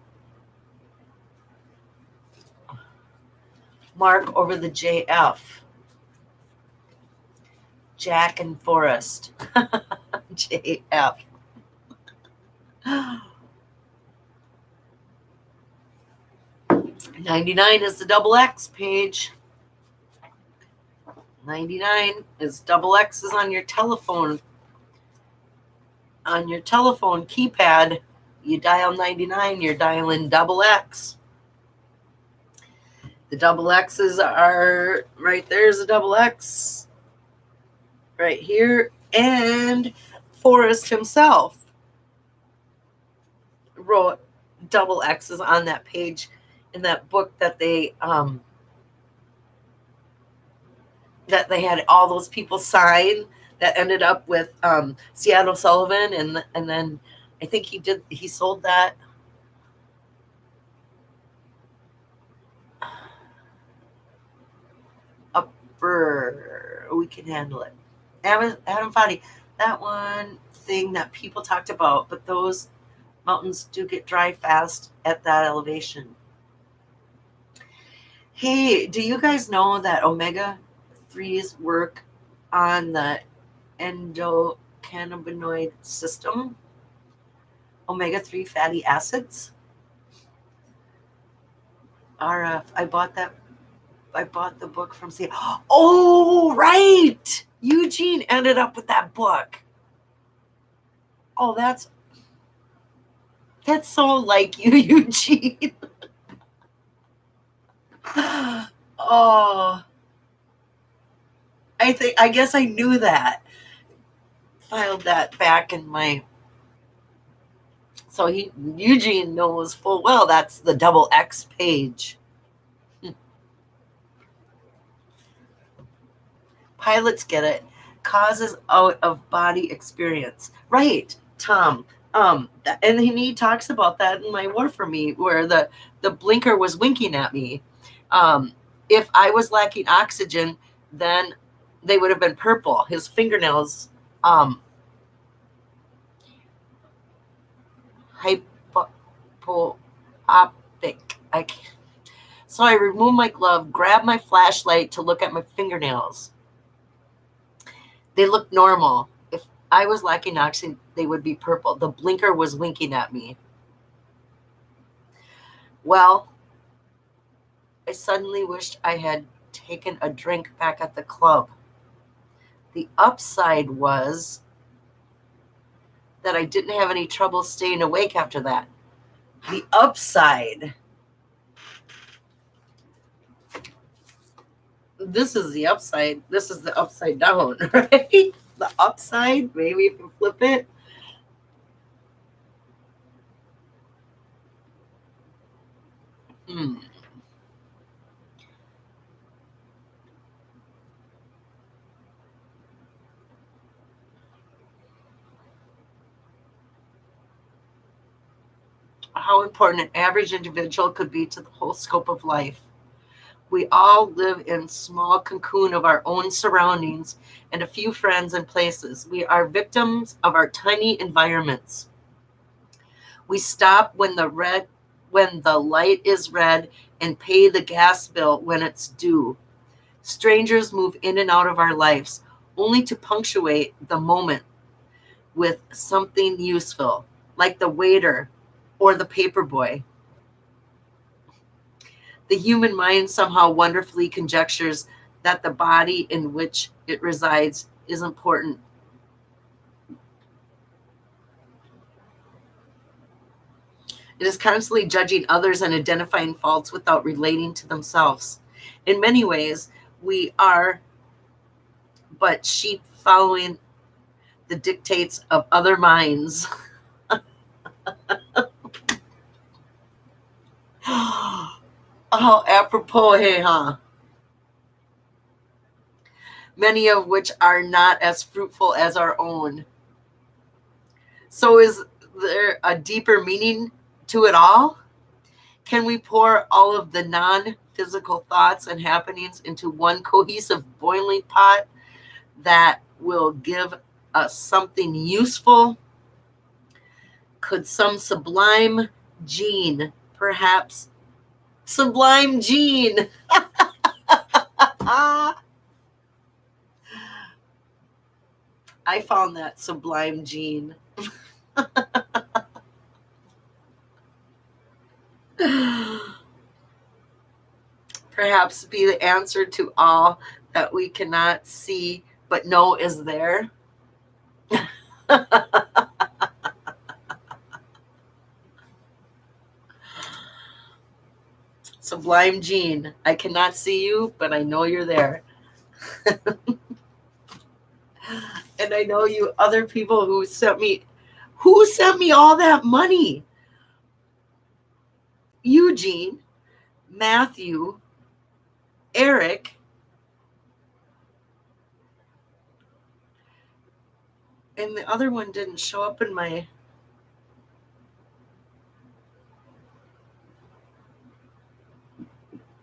mark over the JF? Jack and Forrest. JF. 99 is the double X page. 99 is double X's on your telephone. On your telephone keypad, you dial 99, you're dialing double X. The double X's are right there's a double X right here. And Forrest himself wrote double X's on that page in that book that they had all those people sign, that ended up with Seattle Sullivan, and then I think he sold that. Upper, we can handle it. Adam Fadi, that one thing that people talked about, but those mountains do get dry fast at that elevation. Hey, do you guys know that omega-3s work on the endocannabinoid system? Omega-3 fatty acids? RF. I bought the book from C. Oh, right. Eugene ended up with that book. Oh, that's so like you, Eugene. Oh, I guess I knew that. Filed that back in my. So Eugene knows full well that's the double X page. Pilots get it. Causes out of body experience. Right, Tom. And he talks about that in My War for Me, where the blinker was winking at me. If I was lacking oxygen, then they would have been purple. His fingernails, hypopic. So I removed my glove, grabbed my flashlight to look at my fingernails. They looked normal. If I was lacking oxygen, they would be purple. The blinker was winking at me. Well, I suddenly wished I had taken a drink back at the club. The upside was that I didn't have any trouble staying awake after that. The upside. This is the upside. This is the upside down, right? The upside, maybe if you flip it. Hmm. How important an average individual could be to the whole scope of life. We all live in small cocoon of our own surroundings and a few friends and places. We are victims of our tiny environments. We stop when the light is red and pay the gas bill when it's due. Strangers move in and out of our lives only to punctuate the moment with something useful, like the waiter or the paper boy. The human mind somehow wonderfully conjectures that the body in which it resides is important. It is constantly judging others and identifying faults without relating to themselves. In many ways, we are but sheep following the dictates of other minds. Oh, apropos, hey, huh? Many of which are not as fruitful as our own. So, is there a deeper meaning to it all? Can we pour all of the non physical thoughts and happenings into one cohesive boiling pot that will give us something useful? Could some sublime gene, perhaps sublime gene? I found that sublime gene. Perhaps be the answer to all that we cannot see but know is there. Sublime gene. I cannot see you, but I know you're there. And I know you other people who sent me all that money? Eugene, Matthew, Eric, and the other one didn't show up in my.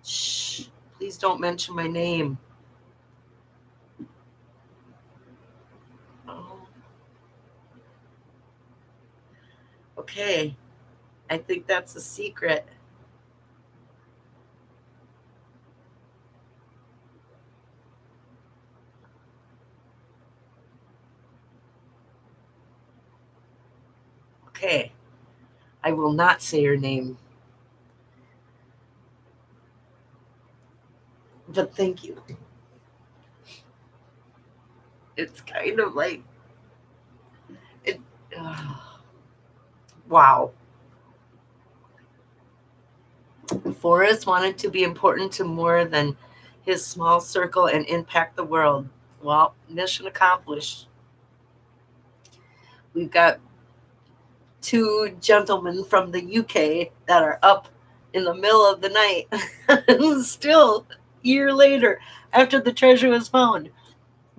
Shh, please don't mention my name. Oh, okay. I think that's a secret. Okay. I will not say your name. But thank you. It's kind of like it. Wow. Forrest wanted to be important to more than his small circle and impact the world. Well, mission accomplished. We've got two gentlemen from the UK that are up in the middle of the night, still a year later after the treasure was found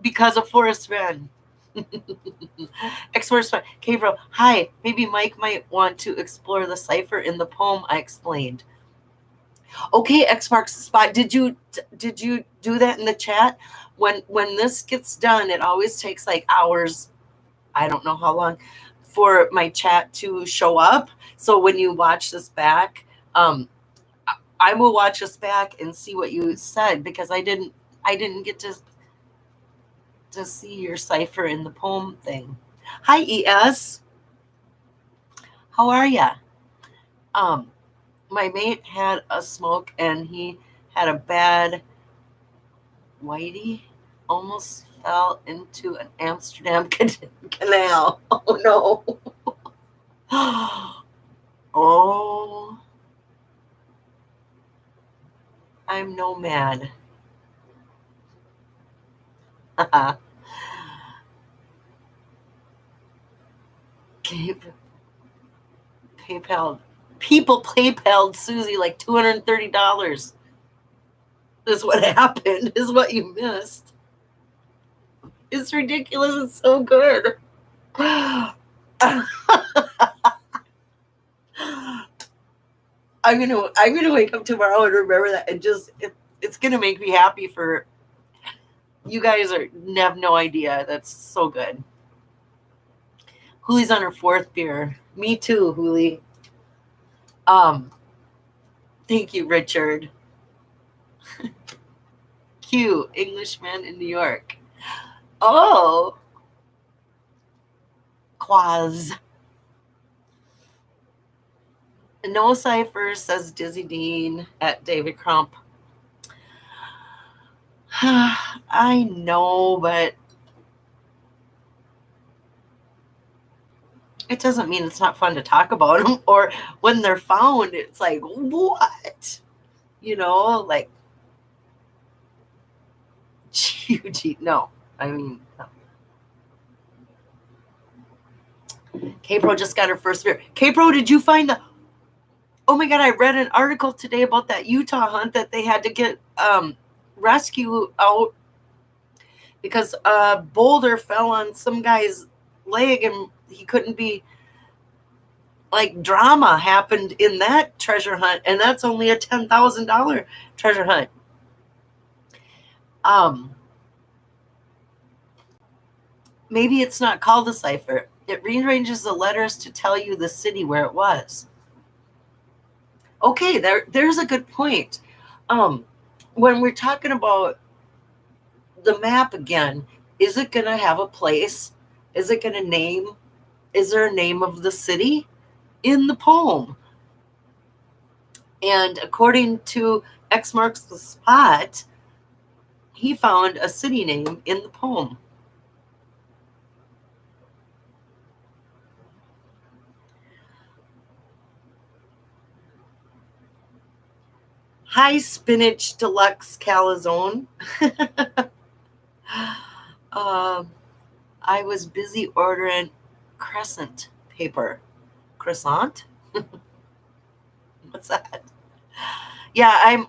because of Forrest Wren. Ex-Forrest Wren. Gabriel, hi. Maybe Mike might want to explore the cipher in the poem I explained. Okay, X marks the spot. Did you do that in the chat? When this gets done, it always takes like hours. I don't know how long for my chat to show up. So when you watch this back, I will watch this back and see what you said because I didn't get to see your cipher in the poem thing. Hi ES, how are ya? Um, my mate had a smoke and he had a bad whitey. Almost fell into an Amsterdam canal. Oh no. Oh, I'm nomad. PayPal. People PayPal'd Susie like $230 is what happened, is what you missed. It's ridiculous. It's so good. I'm gonna wake up tomorrow and remember that, and it's gonna make me happy for you guys. Have no idea. That's so good. Hoolie's on her 4th beer. Me too, Hoolie. Thank you, Richard. Q, Englishman in New York. Oh, Quaz. No cipher, says Dizzy Dean at David Crump. I know, but it doesn't mean it's not fun to talk about them. Or when they're found, it's like, what? Like, no. I mean, no. K-Pro just got her first beer. K-Pro, did you find the... Oh my God, I read an article today about that Utah hunt that they had to get rescue out because a boulder fell on some guy's leg and he couldn't be... Like, drama happened in that treasure hunt, and that's only a $10,000 treasure hunt. Maybe it's not called a cipher. It rearranges the letters to tell you the city where it was. Okay, there's a good point. When we're talking about the map again, is it going to have a place? Is it going to name? Is there a name of the city in the poem? And according to X Marks the Spot, he found a city name in the poem. Hi, Spinach Deluxe Calzone. I was busy ordering crescent paper. Croissant? What's that? Yeah, I am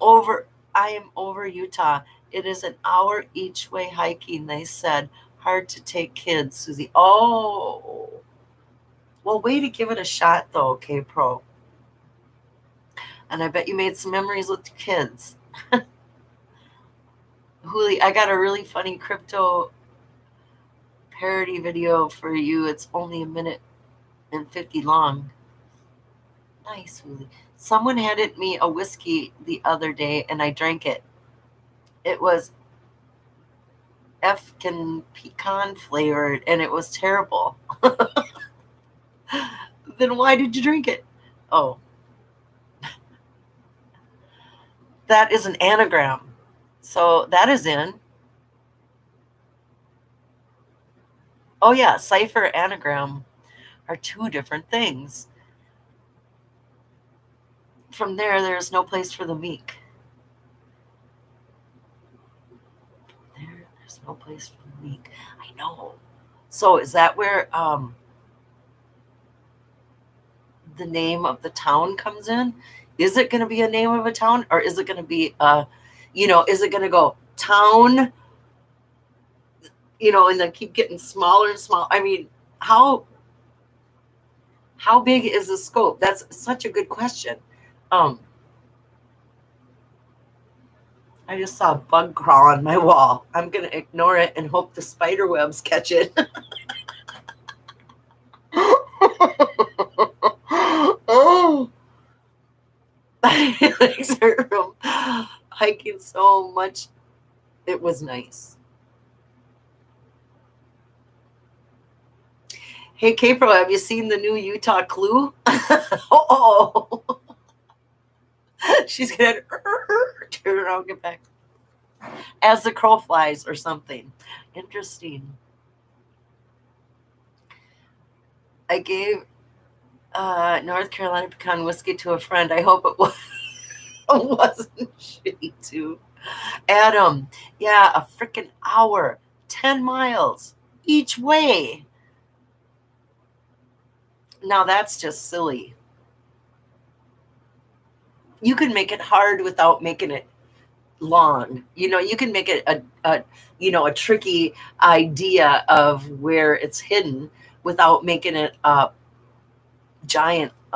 over Utah. It is an hour each way hiking, they said. Hard to take kids, Susie. Oh. Well, way to give it a shot, though, K-Pro. And I bet you made some memories with the kids. Hoolie, I got a really funny crypto parody video for you. It's only 1:50 long. Nice, Hoolie. Someone handed me a whiskey the other day, and I drank it. It was Efkin pecan flavored, and it was terrible. Then why did you drink it? Oh. That is an anagram. So that is in. Oh, yeah, cipher anagram are 2 different things. From there's no place for the meek. There's no place for the meek. I know. So is that where the name of the town comes in? Is it going to be a name of a town, or is it going to be is it going to go town, and then keep getting smaller and smaller? I mean, how big is the scope? That's such a good question. I just saw a bug crawl on my wall. I'm going to ignore it and hope the spider webs catch it. Oh. My legs hurt from hiking so much. It was nice. Hey, K-Pro, have you seen the new Utah Clue? Oh. She's going to turn around, get back. As the crow flies or something. Interesting. I gave North Carolina pecan whiskey to a friend. I hope it wasn't shitty too. Adam, yeah, a freaking hour. 10 miles each way. Now that's just silly. You can make it hard without making it long. You can make it a tricky idea of where it's hidden without making it a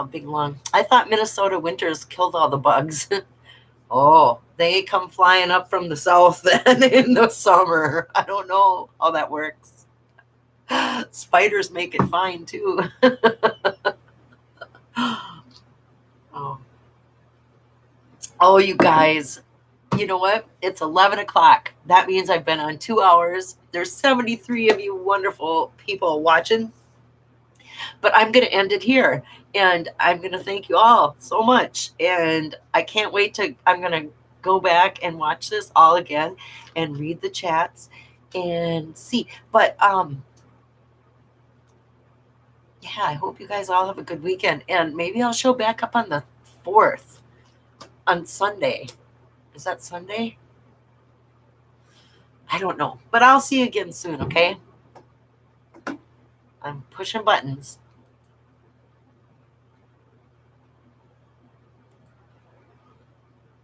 big long. I thought Minnesota winters killed all the bugs. Oh, they come flying up from the south then in the summer. I don't know how that works. Spiders make it fine too. Oh. Oh, you guys, you know what? It's 11 o'clock. That means I've been on 2 hours. There's 73 of you wonderful people watching. But I'm going to end it here. And I'm going to thank you all so much. And I can't wait I'm going to go back and watch this all again and read the chats and see. But, yeah, I hope you guys all have a good weekend. And maybe I'll show back up on the 4th on Sunday. Is that Sunday? I don't know. But I'll see you again soon, okay? I'm pushing buttons.